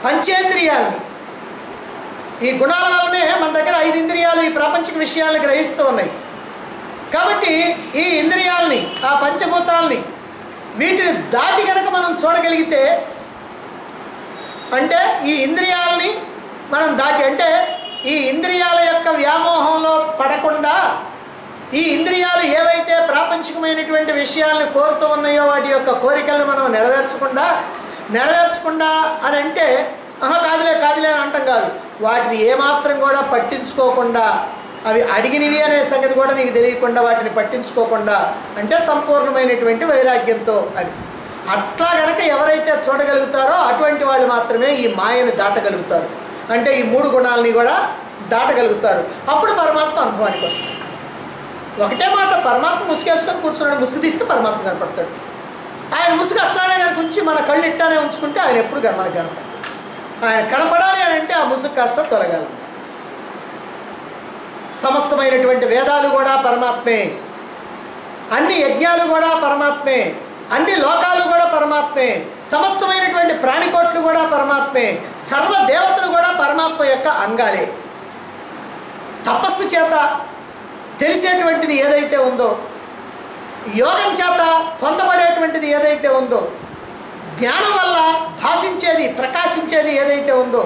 పంచేంద్రియాలని, ఈ గుణాల వల్లనే మన దగ్గర 5 ఇంద్రియాలు ఈ ప్రాపంచిక విషయాలను గ్రహిస్తూ ఉన్నాయి. కాబట్టి ఈ ఇంద్రియాలని, ఆ పంచభూతాలని, వీటిని దాటి కనుక మనం చూడగలిగితే, అంటే ఈ ఇంద్రియాలని మనం దాటి, అంటే ఈ ఇంద్రియాల యొక్క వ్యామోహంలో పడకుండా, ఈ ఇంద్రియాలు ఏవైతే ప్రాపంచికమైనటువంటి విషయాలను కోరుతూ ఉన్నాయో వాటి యొక్క కోరికలను మనం నెరవేర్చకుండా అని అంటే కాదులే అని అంటాం కాదు. వాటిని ఏమాత్రం కూడా పట్టించుకోకుండా, అవి అడిగినవి అనే సంగతి కూడా నీకు తెలియకుండా వాటిని పట్టించుకోకుండా, అంటే సంపూర్ణమైనటువంటి వైరాగ్యంతో అది. అట్లా కనుక ఎవరైతే చూడగలుగుతారో అటువంటి వాళ్ళు మాత్రమే ఈ మాయను దాటగలుగుతారు. అంటే ఈ 3 గుణాలని కూడా దాటగలుగుతారు. అప్పుడు పరమాత్మ అనుభవానికి వస్తాడు. ఒకటే మాట, పరమాత్మ ముసుగేసుకొని కూర్చున్నాడు, ముసుగు తీస్తే పరమాత్మ కనపడతాడు. ఆయన ముసుగు అట్లానే కనుక ఉంచి మన కళ్ళు ఇట్టానే ఉంచుకుంటే ఆయన ఎప్పుడు మనకు కనపడతాడు. ఆయన కనపడాలి అని అంటే ఆ ముసుగు కాస్త తొలగాలి. సమస్తమైనటువంటి వేదాలు కూడా పరమాత్మే, అన్ని యజ్ఞాలు కూడా పరమాత్మే, అన్ని లోకాలు కూడా పరమాత్మే, సమస్తమైనటువంటి ప్రాణికోట్లు కూడా పరమాత్మే, సర్వ దేవతలు కూడా పరమాత్మ యొక్క అంగాలే. తపస్సు చేత తెలిసేటువంటిది ఏదైతే ఉందో, యోగం చేత పొందబడేటువంటిది ఏదైతే ఉందో, జ్ఞానం వల్ల భాషించేది ప్రకాశించేది ఏదైతే ఉందో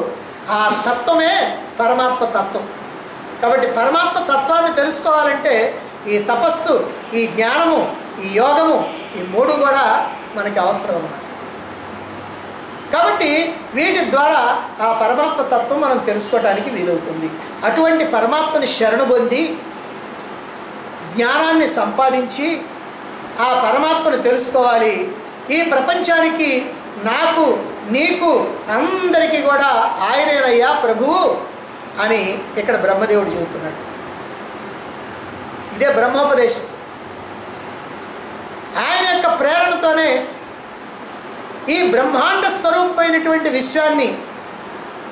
ఆ తత్వమే పరమాత్మ తత్వం. కాబట్టి పరమాత్మ తత్వాన్ని తెలుసుకోవాలంటే ఈ తపస్సు, ఈ జ్ఞానము, ఈ యోగము, ఈ మూడు కూడా మనకి అవసరం అన్నమాట. కాబట్టి వీటి ద్వారా ఆ పరమాత్మ తత్వం మనం తెలుసుకోవడానికి వీలవుతుంది. అటువంటి పరమాత్మని శరణు పొంది జ్ఞానాన్ని సంపాదించి ఆ పరమాత్మను తెలుసుకోవాలి. ఈ ప్రపంచానికి, నాకు, నీకు, అందరికీ కూడా ఆయనేనయ్యా ప్రభువు అని ఇక్కడ బ్రహ్మదేవుడు చెబుతున్నాడు. ఇదే బ్రహ్మోపదేశం. ఆయన యొక్క ప్రేరణతోనే ఈ బ్రహ్మాండ స్వరూపమైనటువంటి విశ్వాన్ని,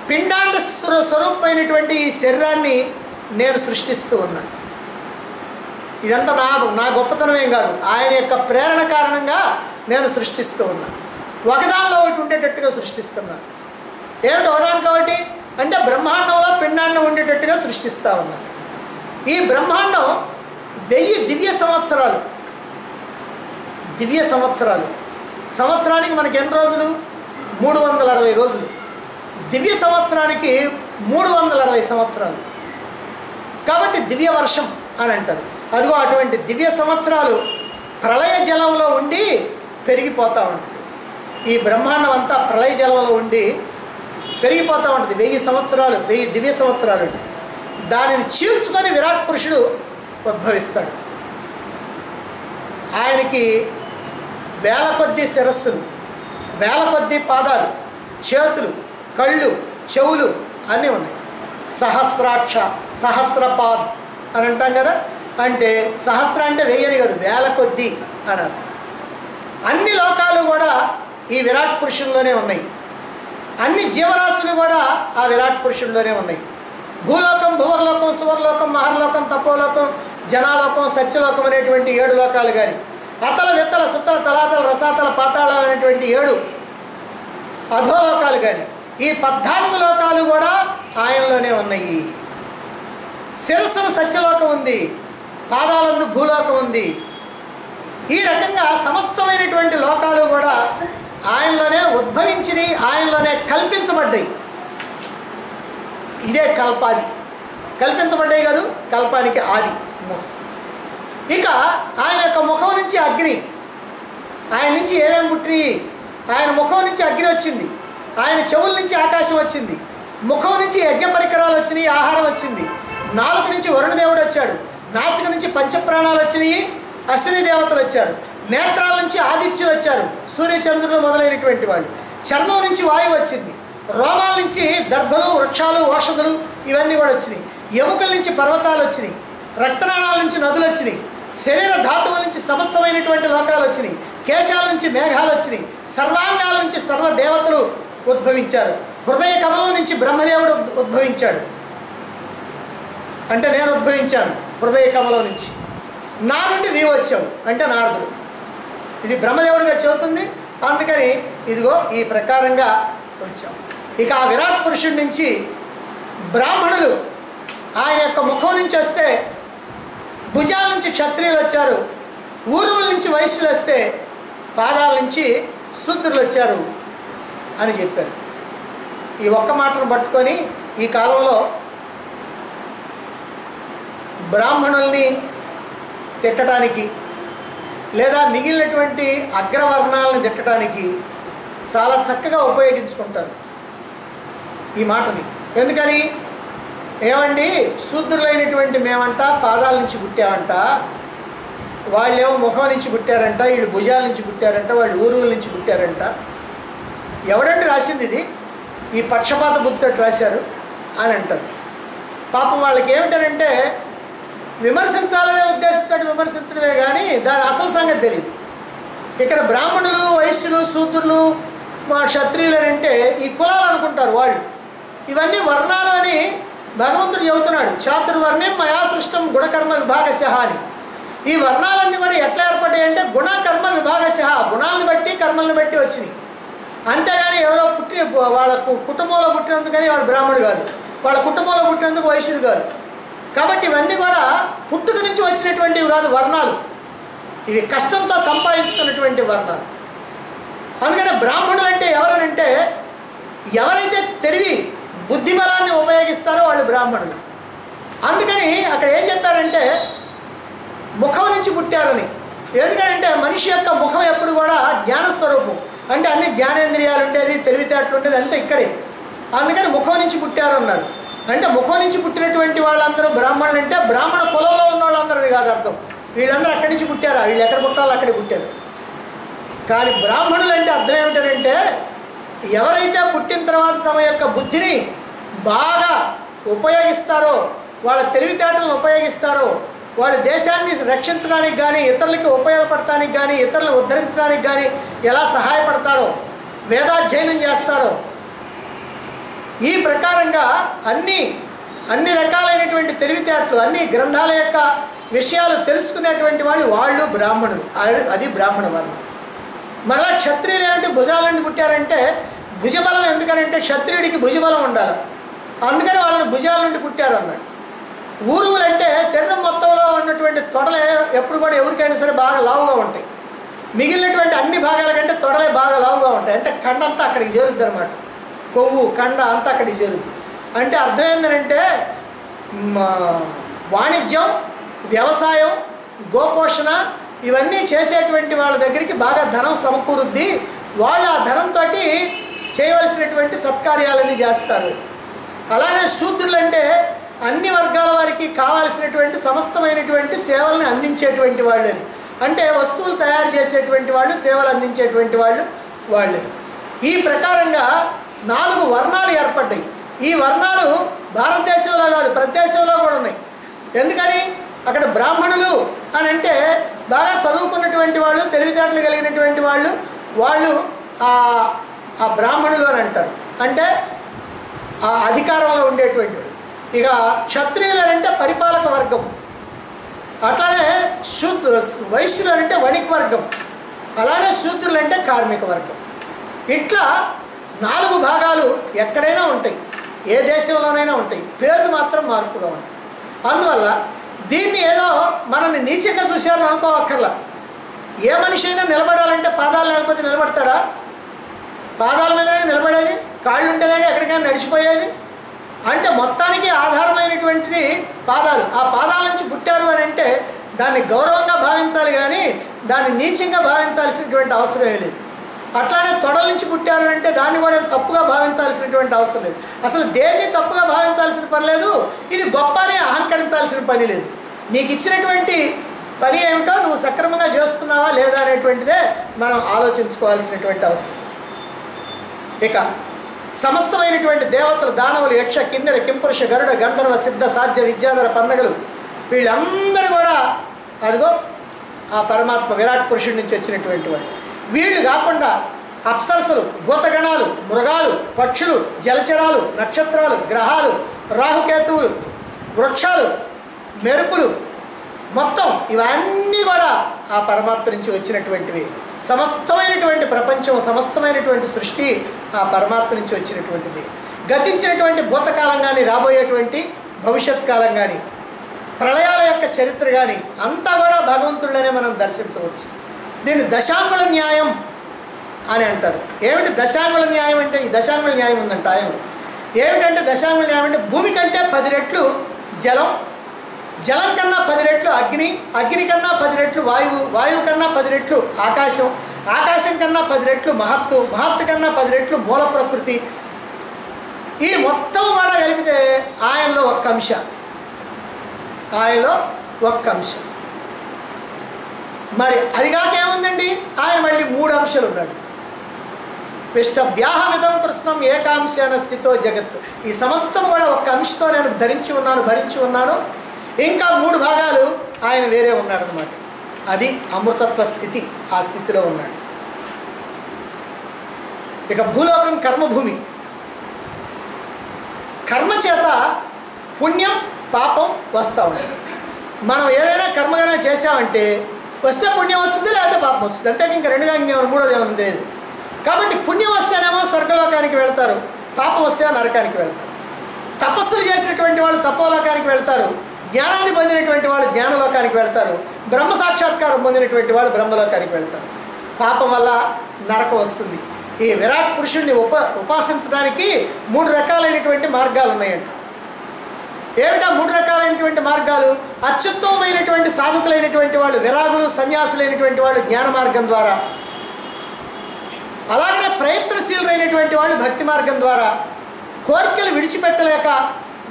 పిండాండ స్వరూపమైనటువంటి ఈ శరీరాన్ని నేను సృష్టిస్తూ ఉన్నాను. ఇదంతా నా గొప్పతనమేం కాదు, ఆయన యొక్క ప్రేరణ కారణంగా నేను సృష్టిస్తూ ఉన్నాను. ఒకదానిలో ఒకటి ఉండేటట్టుగా సృష్టిస్తున్నాను. ఏమిటి ఒకదాంట్లో ఒకటి అంటే బ్రహ్మాండంలో పిండాండం ఉండేటట్టుగా సృష్టిస్తూ ఉన్నాను. ఈ బ్రహ్మాండం 1000 దివ్య సంవత్సరాలు. సంవత్సరానికి మనకి ఎన్ని రోజులు? 360 రోజులు. దివ్య సంవత్సరానికి 360 సంవత్సరాలు. కాబట్టి దివ్య వర్షం అని అంటారు. అదిగో అటువంటి దివ్య సంవత్సరాలు ప్రళయ జలంలో ఉండి పెరిగిపోతూ ఉంటుంది. ఈ బ్రహ్మాండం అంతా ప్రళయ జలంలో ఉండి పెరిగిపోతూ ఉంటుంది. 1000 సంవత్సరాలు, 1000 దివ్య సంవత్సరాలు. దానిని చీల్చుకొని విరాట్ పురుషుడు ఉద్భవిస్తాడు. ఆయనకి వేల కొద్ది శిరస్సులు, వేల కొద్ది పాదాలు, చేతులు, కళ్ళు, చెవులు అన్నీ ఉన్నాయి. సహస్రాక్ష, సహస్రపాద్ అని అంటాం కదా. అంటే సహస్ర అంటే 1000 కాదు, వేల కొద్ది అని అర్థం. అన్ని లోకాలు కూడా ఈ విరాట్ పురుషుల్లోనే ఉన్నాయి. అన్ని జీవరాశులు కూడా ఆ విరాట్ పురుషుల్లోనే ఉన్నాయి. భూలోకం, భువర్లోకం, సువర్లోకం, మహర్లోకం, తపోలోకం, జనాలోకం, సత్యలోకం అనేటువంటి 7 లోకాలు కానీ, అతల విత్తల సుత్తల తలాతల రసాతల పాతాళం అనేటువంటి 7 అధోలోకాలు కానీ, ఈ 14 లోకాలు కూడా ఆయనలోనే ఉన్నాయి. శిరస్సున సత్యలోకం ఉంది, పాదాలందు భూలోకం ఉంది. ఈ రకంగా సమస్తమైనటువంటి లోకాలు కూడా ఆయనలోనే ఉద్భవించినవి, ఆయనలోనే కల్పించబడ్డాయి. ఇదే కల్పాది. కల్పించబడ్డాయి కాదు, కల్పానికి ఆది ముఖం. ఇక ఆయన యొక్క ముఖం నుంచి అగ్ని, ఆయన నుంచి ఏమేమి పుట్టినాయి? ఆయన ముఖం నుంచి అగ్ని వచ్చింది, ఆయన చెవుల నుంచి ఆకాశం వచ్చింది, ముఖం నుంచి యజ్ఞ పరికరాలు వచ్చినాయి, ఆహారం వచ్చింది, నాలుక నుంచి వరుణదేవుడు వచ్చాడు, నాసిక నుంచి పంచప్రాణాలు వచ్చినాయి, అశ్విని దేవతలు వచ్చారు, నేత్రాల నుంచి ఆదిత్యులు వచ్చారు, సూర్యచంద్రులు మొదలైనటువంటి వాళ్ళు, చర్మం నుంచి వాయువు వచ్చింది, రోమాల నుంచి దర్భలు, వృక్షాలు, ఔషధులు ఇవన్నీ కూడా వచ్చినాయి, ఎముకల నుంచి పర్వతాలు వచ్చినాయి, రక్తనాళాల నుంచి నదులు వచ్చినాయి, శరీర ధాతువుల నుంచి సమస్తమైనటువంటి లోకాలు వచ్చినాయి, కేశాల నుంచి మేఘాలు వచ్చినాయి, సర్వాంగాల నుంచి సర్వ దేవతలు ఉద్భవించారు, హృదయ కమలం నుంచి బ్రహ్మదేవుడు ఉద్భవించాడు. అంటే నేను ఉద్భవించాను హృదయ కమలం నుంచి, నా నుండి నీవు వచ్చావు అంటే నారదుడు. ఇది బ్రహ్మదేవుడిగా చెబుతుంది. అందుకని ఇదిగో ఈ ప్రకారంగా వచ్చాం. ఇక ఆ విరాట్ పురుషుడి నుంచి బ్రాహ్మణులు ఆయన యొక్క ముఖం నుంచి వస్తే, భుజాల నుంచి క్షత్రియులు వచ్చారు, ఊరువుల నుంచి వైశ్యులు వస్తే, పాదాల నుంచి శూద్రులు వచ్చారు అని చెప్పారు. ఈ ఒక్క మాటను పట్టుకొని ఈ కాలంలో బ్రాహ్మణుల్ని తిట్టడానికి లేదా మిగిలినటువంటి అగ్రవర్ణాలను తిట్టడానికి చాలా చక్కగా ఉపయోగించుకుంటారు ఈ మాటని. ఎందుకని? ఏమండి, శూద్రులైనటువంటి మేమంట పాదాల నుంచి పుట్టామంట, వాళ్ళేమో ముఖం నుంచి పుట్టారంట, వీళ్ళు భుజాల నుంచి పుట్టారంట, వాళ్ళు ఊరువుల నుంచి పుట్టారంట. ఎవడంటే రాసింది ఇది? ఈ పక్షపాత బుద్ధితో రాశారు అని అంటారు. పాపం వాళ్ళకి ఏమిటనంటే విమర్శించాలనే ఉద్దేశంతో విమర్శించడమే కానీ దాని అసలు సంగతి తెలియదు. ఇక్కడ బ్రాహ్మణులు, వైశ్యులు, శూద్రులు, మా క్షత్రియులు అని అంటే ఈ కులాలు అనుకుంటారు వాళ్ళు. ఇవన్నీ వర్ణాలు అని భగవంతుడు చెబుతున్నాడు. చాతుర్వర్ణ్యం మయా సృష్టం గుణకర్మ విభాగశః అని. ఈ వర్ణాలన్నీ కూడా ఎట్లా ఏర్పడ్డాయి అంటే గుణకర్మ విభాగశః, గుణాలను బట్టి కర్మలను బట్టి వచ్చినాయి. అంతేగాని ఎవరో పుట్టి వాళ్ళ కుటుంబంలో పుట్టినందుకని వాడు బ్రాహ్మణుడు కాదు, వాళ్ళ కుటుంబంలో పుట్టినందుకు వైశ్యుడు కాదు. కాబట్టి ఇవన్నీ కూడా పుట్టుక నుంచి వచ్చినటువంటివి కాదు వర్ణాలు, ఇవి కష్టంతో సంపాదించుకున్నటువంటి వర్ణాలు. అందుకని బ్రాహ్మణులు అంటే ఎవరనంటే ఎవరైతే తెలివి బుద్ధి బలాన్ని ఉపయోగిస్తారో వాళ్ళు బ్రాహ్మణులు. అందుకని అక్కడ ఏం చెప్పారంటే ముఖం నుంచి పుట్టారని. ఎందుకంటే మనిషి యొక్క ముఖం ఎప్పుడు కూడా జ్ఞానస్వరూపం, అంటే అన్ని జ్ఞానేంద్రియాలు ఉండేది, తెలివితేటలు ఉండేది అంతా ఇక్కడే. అందుకని ముఖం నుంచి పుట్టారు అన్నారు. అంటే ముఖం నుంచి పుట్టినటువంటి వాళ్ళందరూ బ్రాహ్మణులు అంటే బ్రాహ్మణ కులంలో ఉన్న వాళ్ళందరూ కాదు అర్థం. వీళ్ళందరూ అక్కడి నుంచి పుట్టారా, వీళ్ళు ఎక్కడ పుట్టాలో అక్కడే పుట్టారు. కానీ బ్రాహ్మణులు అంటే అర్థం ఏమిటంటే ఎవరైతే పుట్టిన తర్వాత తమ యొక్క బుద్ధిని బాగా ఉపయోగిస్తారో, వాళ్ళ తెలివితేటలను ఉపయోగిస్తారో, వాళ్ళ దేశాన్ని రక్షించడానికి కానీ, ఇతరులకి ఉపయోగపడటానికి కానీ, ఇతరులను ఉద్ధరించడానికి కానీ ఎలా సహాయపడతారో, వేదాధ్యయనం చేస్తారో, ఈ ప్రకారంగా అన్ని రకాలైనటువంటి తెలివితేటలు, అన్ని గ్రంథాల యొక్క విషయాలు తెలుసుకునేటువంటి వాళ్ళు బ్రాహ్మణులు. అది బ్రాహ్మణ వర్ణం. మరలా క్షత్రియులు ఏమంటే భుజాల నుండి పుట్టారంటే భుజబలం, ఎందుకనంటే క్షత్రియుడికి భుజబలం ఉండాలి, అందుకని వాళ్ళని భుజాల నుండి పుట్టారు అన్నాడు. ఊరువులు అంటే శరీరం మొత్తంలో ఉన్నటువంటి తొడలే ఎప్పుడు కూడా ఎవరికైనా సరే బాగా లావుగా ఉంటాయి. మిగిలినటువంటి అన్ని భాగాల కంటే తొడలే బాగా లావుగా ఉంటాయి. అంటే కండ అంతా అక్కడికి చేరుద్ది అనమాట, కొవ్వు కండ అంతా అక్కడికి చేరుద్ది. అంటే అర్థం ఏంటంటే వాణిజ్యం, వ్యవసాయం, గోపోషణ ఇవన్నీ చేసేటువంటి వాళ్ళ దగ్గరికి బాగా ధనం సమకూరుద్ది. వాళ్ళు ఆ ధనంతో చేయవలసినటువంటి సత్కార్యాలన్నీ చేస్తారు. అలానే శూద్రులు అంటే అన్ని వర్గాల వారికి కావాల్సినటువంటి సమస్తమైనటువంటి సేవల్ని అందించేటువంటి వాళ్ళని, అంటే వస్తువులు తయారు చేసేటువంటి వాళ్ళు, సేవలు అందించేటువంటి వాళ్ళని. ఈ ప్రకారంగా 4 వర్ణాలు ఏర్పడ్డాయి. ఈ వర్ణాలు భారతదేశంలో కాదు, ప్రతి దేశంలో కూడా ఉన్నాయి. ఎందుకని అక్కడ బ్రాహ్మణులు అని అంటే బాగా చదువుకున్నటువంటి వాళ్ళు, తెలివితేటలు కలిగినటువంటి వాళ్ళు ఆ బ్రాహ్మణులు అని అంటారు. అంటే ఆ అధికారంలో ఉండేటువంటి వాళ్ళు. ఇక క్షత్రియులు అంటే పరిపాలక వర్గం, అట్లానే వైశ్యులు అంటే వణిక్ వర్గం, అలానే శూద్రులు అంటే కార్మిక వర్గం. ఇట్లా 4 భాగాలు ఎక్కడైనా ఉంటాయి, ఏ దేశంలోనైనా ఉంటాయి, పేర్లు మాత్రం మార్పుగా ఉంటాయి. అందువల్ల దీన్ని ఏదో మనల్ని నీచంగా చూశారని అనుకోవక్కర్లా. ఏ మనిషి అయినా నిలబడాలంటే పాదాలు లేకపోతే నిలబడతాడా? పాదాల మీదనే నిలబడేది, కాళ్ళు ఉంటేనే ఎక్కడికైనా నడిచిపోయేది. అంటే మొత్తానికి ఆధారమైనటువంటిది పాదాలు. ఆ పాదాల నుంచి పుట్టారు అని అంటే దాన్ని గౌరవంగా భావించాలి, కానీ దాన్ని నీచంగా భావించాల్సినటువంటి అవసరం లేదు. అట్లానే తొడల నుంచి పుట్టారు అంటే దాన్ని కూడా తప్పుగా భావించాల్సినటువంటి అవసరం లేదు. అసలు దేన్ని తప్పుగా భావించాల్సిన పని లేదు, ఇది గొప్ప అని అహంకరించాల్సిన పని లేదు. నీకు ఇచ్చినటువంటి పని ఏమిటో నువ్వు సక్రమంగా చేస్తున్నావా లేదా అనేటువంటిదే మనం ఆలోచించుకోవాల్సినటువంటి అవసరం. ఇక సమస్తమైనటువంటి దేవతలు, దానవులు, యక్ష, కిన్నెర, కింపురుష, గరుడ, గంధర్వ, సిద్ధ, సాధ్య, విద్యాధర, పందగలు వీళ్ళందరూ కూడా అదిగో ఆ పరమాత్మ విరాట్ పురుషుడి నుంచి వచ్చినటువంటి వాళ్ళు. వీళ్ళు కాకుండా అప్సరసలు, భూతగణాలు, మృగాలు, పక్షులు, జలచరాలు, నక్షత్రాలు, గ్రహాలు, రాహుకేతువులు, వృక్షాలు, మెరుపులు, మొత్తం ఇవన్నీ కూడా ఆ పరమాత్మ నుంచి వచ్చినటువంటివి. సమస్తమైనటువంటి ప్రపంచం, సమస్తమైనటువంటి సృష్టి ఆ పరమాత్మ నుంచి వచ్చినటువంటిది. గతించినటువంటి భూతకాలం కానీ, రాబోయేటువంటి భవిష్యత్ కాలం కానీ, ప్రళయాల యొక్క చరిత్ర కానీ అంతా కూడా భగవంతుడిలోనే మనం దర్శించవచ్చు. దీన్ని దశాంగుల న్యాయం అని అంటారు. ఏమిటి దశాంగుల న్యాయం అంటే? ఈ దశాంగుల న్యాయం ఉందంట ఆయనలో. ఏమిటంటే దశాంగుల న్యాయం అంటే భూమి కంటే 10 రెట్లు జలం, జలం కన్నా 10 రెట్లు అగ్ని, అగ్ని కన్నా 10 రెట్లు వాయువు, వాయువు కన్నా 10 రెట్లు ఆకాశం, ఆకాశం కన్నా 10 రెట్లు మహత్తు, మహత్తు కన్నా 10 రెట్లు మూల ప్రకృతి. ఈ మొత్తం కూడా కలిపితే ఆయనలో ఒక్క అంశ, ఆయనలో ఒక్క అంశ. మరి అదిగాక ఏముందండి, ఆయన మళ్ళీ 3 అంశాలు ఉన్నాడు. విష్టభ్యాహమిదం కృష్ణం ఏకాంశాన స్థితో జగత్తు. ఈ సమస్తం కూడా ఒక్క అంశతో నేను ధరించి ఉన్నాను, భరించి ఉన్నాను. ఇంకా 3 భాగాలు ఆయన వేరే ఉన్నాడు అన్నమాట. అది అమృతత్వ స్థితి, ఆ స్థితిలో ఉన్నాడు. ఇక భూలోకం కర్మభూమి. కర్మ చేత పుణ్యం పాపం వస్తూ ఉంటుంది. మనం ఏదైనా కర్మగానే చేసామంటే వస్తే పుణ్యం వస్తుంది, లేకపోతే పాపం వస్తుంది. అంతే, ఇంకా 2గా ఇంకేమైనా 3వది ఏమైనా లేదు. కాబట్టి పుణ్యం వస్తేనేమో స్వర్గలోకానికి వెళ్తారు, పాపం వస్తే నరకానికి వెళ్తారు. తపస్సులు చేసినటువంటి వాళ్ళు తపోలోకానికి వెళ్తారు, జ్ఞానాన్ని పొందినటువంటి వాళ్ళు జ్ఞానలోకానికి వెళ్తారు, బ్రహ్మ సాక్షాత్కారం పొందినటువంటి వాళ్ళు బ్రహ్మలోకానికి వెళ్తారు. పాపం వల్ల నరకం వస్తుంది. ఈ విరాట్ పురుషుణ్ణి ఉపాసించడానికి 3 రకాలైనటువంటి మార్గాలు ఉన్నాయంట. ఏమిటా 3 రకాలైనటువంటి మార్గాలు? అత్యుత్తమమైనటువంటి సాధకులైనటువంటి వాళ్ళు, విరాగులు, సన్యాసులైనటువంటి వాళ్ళు జ్ఞాన మార్గం ద్వారా, అలాగనే ప్రయత్నశీలురైనటువంటి వాళ్ళు భక్తి మార్గం ద్వారా, కోరికలు విడిచిపెట్టలేక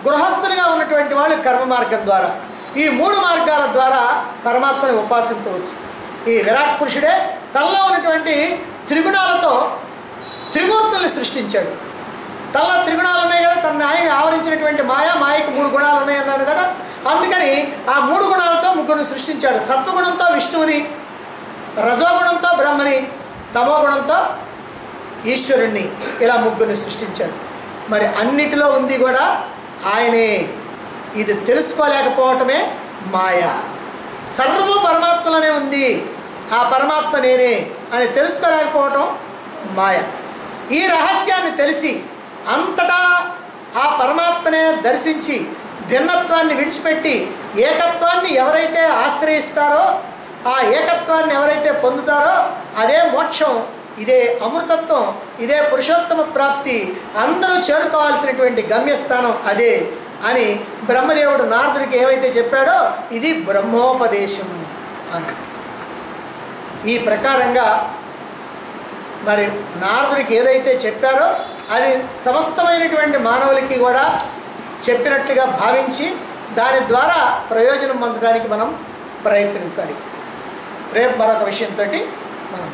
గృహస్థులుగా ఉన్నటువంటి వాళ్ళు కర్మ మార్గం ద్వారా. ఈ 3 మార్గాల ద్వారా పరమాత్మని ఉపాసించవచ్చు. ఈ విరాట్ పురుషుడే తనలో ఉన్నటువంటి త్రిగుణాలతో త్రిమూర్తుల్ని సృష్టించాడు. తనలో త్రిగుణాలు ఉన్నాయి కదా, తన ఆయన ఆవరించినటువంటి మాయకు 3 గుణాలు ఉన్నాయి అన్నాను కదా. అందుకని ఆ 3 గుణాలతో ముగ్గురిని సృష్టించాడు. సత్వగుణంతో విష్ణువుని, రజోగుణంతో బ్రహ్మని, తమోగుణంతో ఈశ్వరుణ్ణి, ఇలా ముగ్గురిని సృష్టించాడు. మరి అన్నిటిలో ఉంది కూడా ఆయనే. ఇది తెలుసుకోలేకపోవటమే మాయ. సర్వము పరమాత్మలోనే ఉంది, ఆ పరమాత్మ నేనే అని తెలుసుకోలేకపోవటం మాయ. ఈ రహస్యాన్ని తెలిసి అంతటా ఆ పరమాత్మనే దర్శించి భిన్నత్వాన్ని విడిచిపెట్టి ఏకత్వాన్ని ఎవరైతే ఆశ్రయిస్తారో, ఆ ఏకత్వాన్ని ఎవరైతే పొందుతారో అదే మోక్షం, ఇదే అమృతత్వం, ఇదే పురుషోత్తమ ప్రాప్తి, అందరూ చేరుకోవాల్సినటువంటి గమ్యస్థానం అదే అని బ్రహ్మదేవుడు నారదుడికి ఏమైతే చెప్పాడో ఇది బ్రహ్మోపదేశం అని. ఈ ప్రకారంగా మరి నారదుడికి ఏదైతే చెప్పారో అది సమస్తమైనటువంటి మానవులకి కూడా చెప్పినట్లుగా భావించి దాని ద్వారా ప్రయోజనం పొందడానికి మనం ప్రయత్నించాలి. రేపు మరొక విషయంతో మనం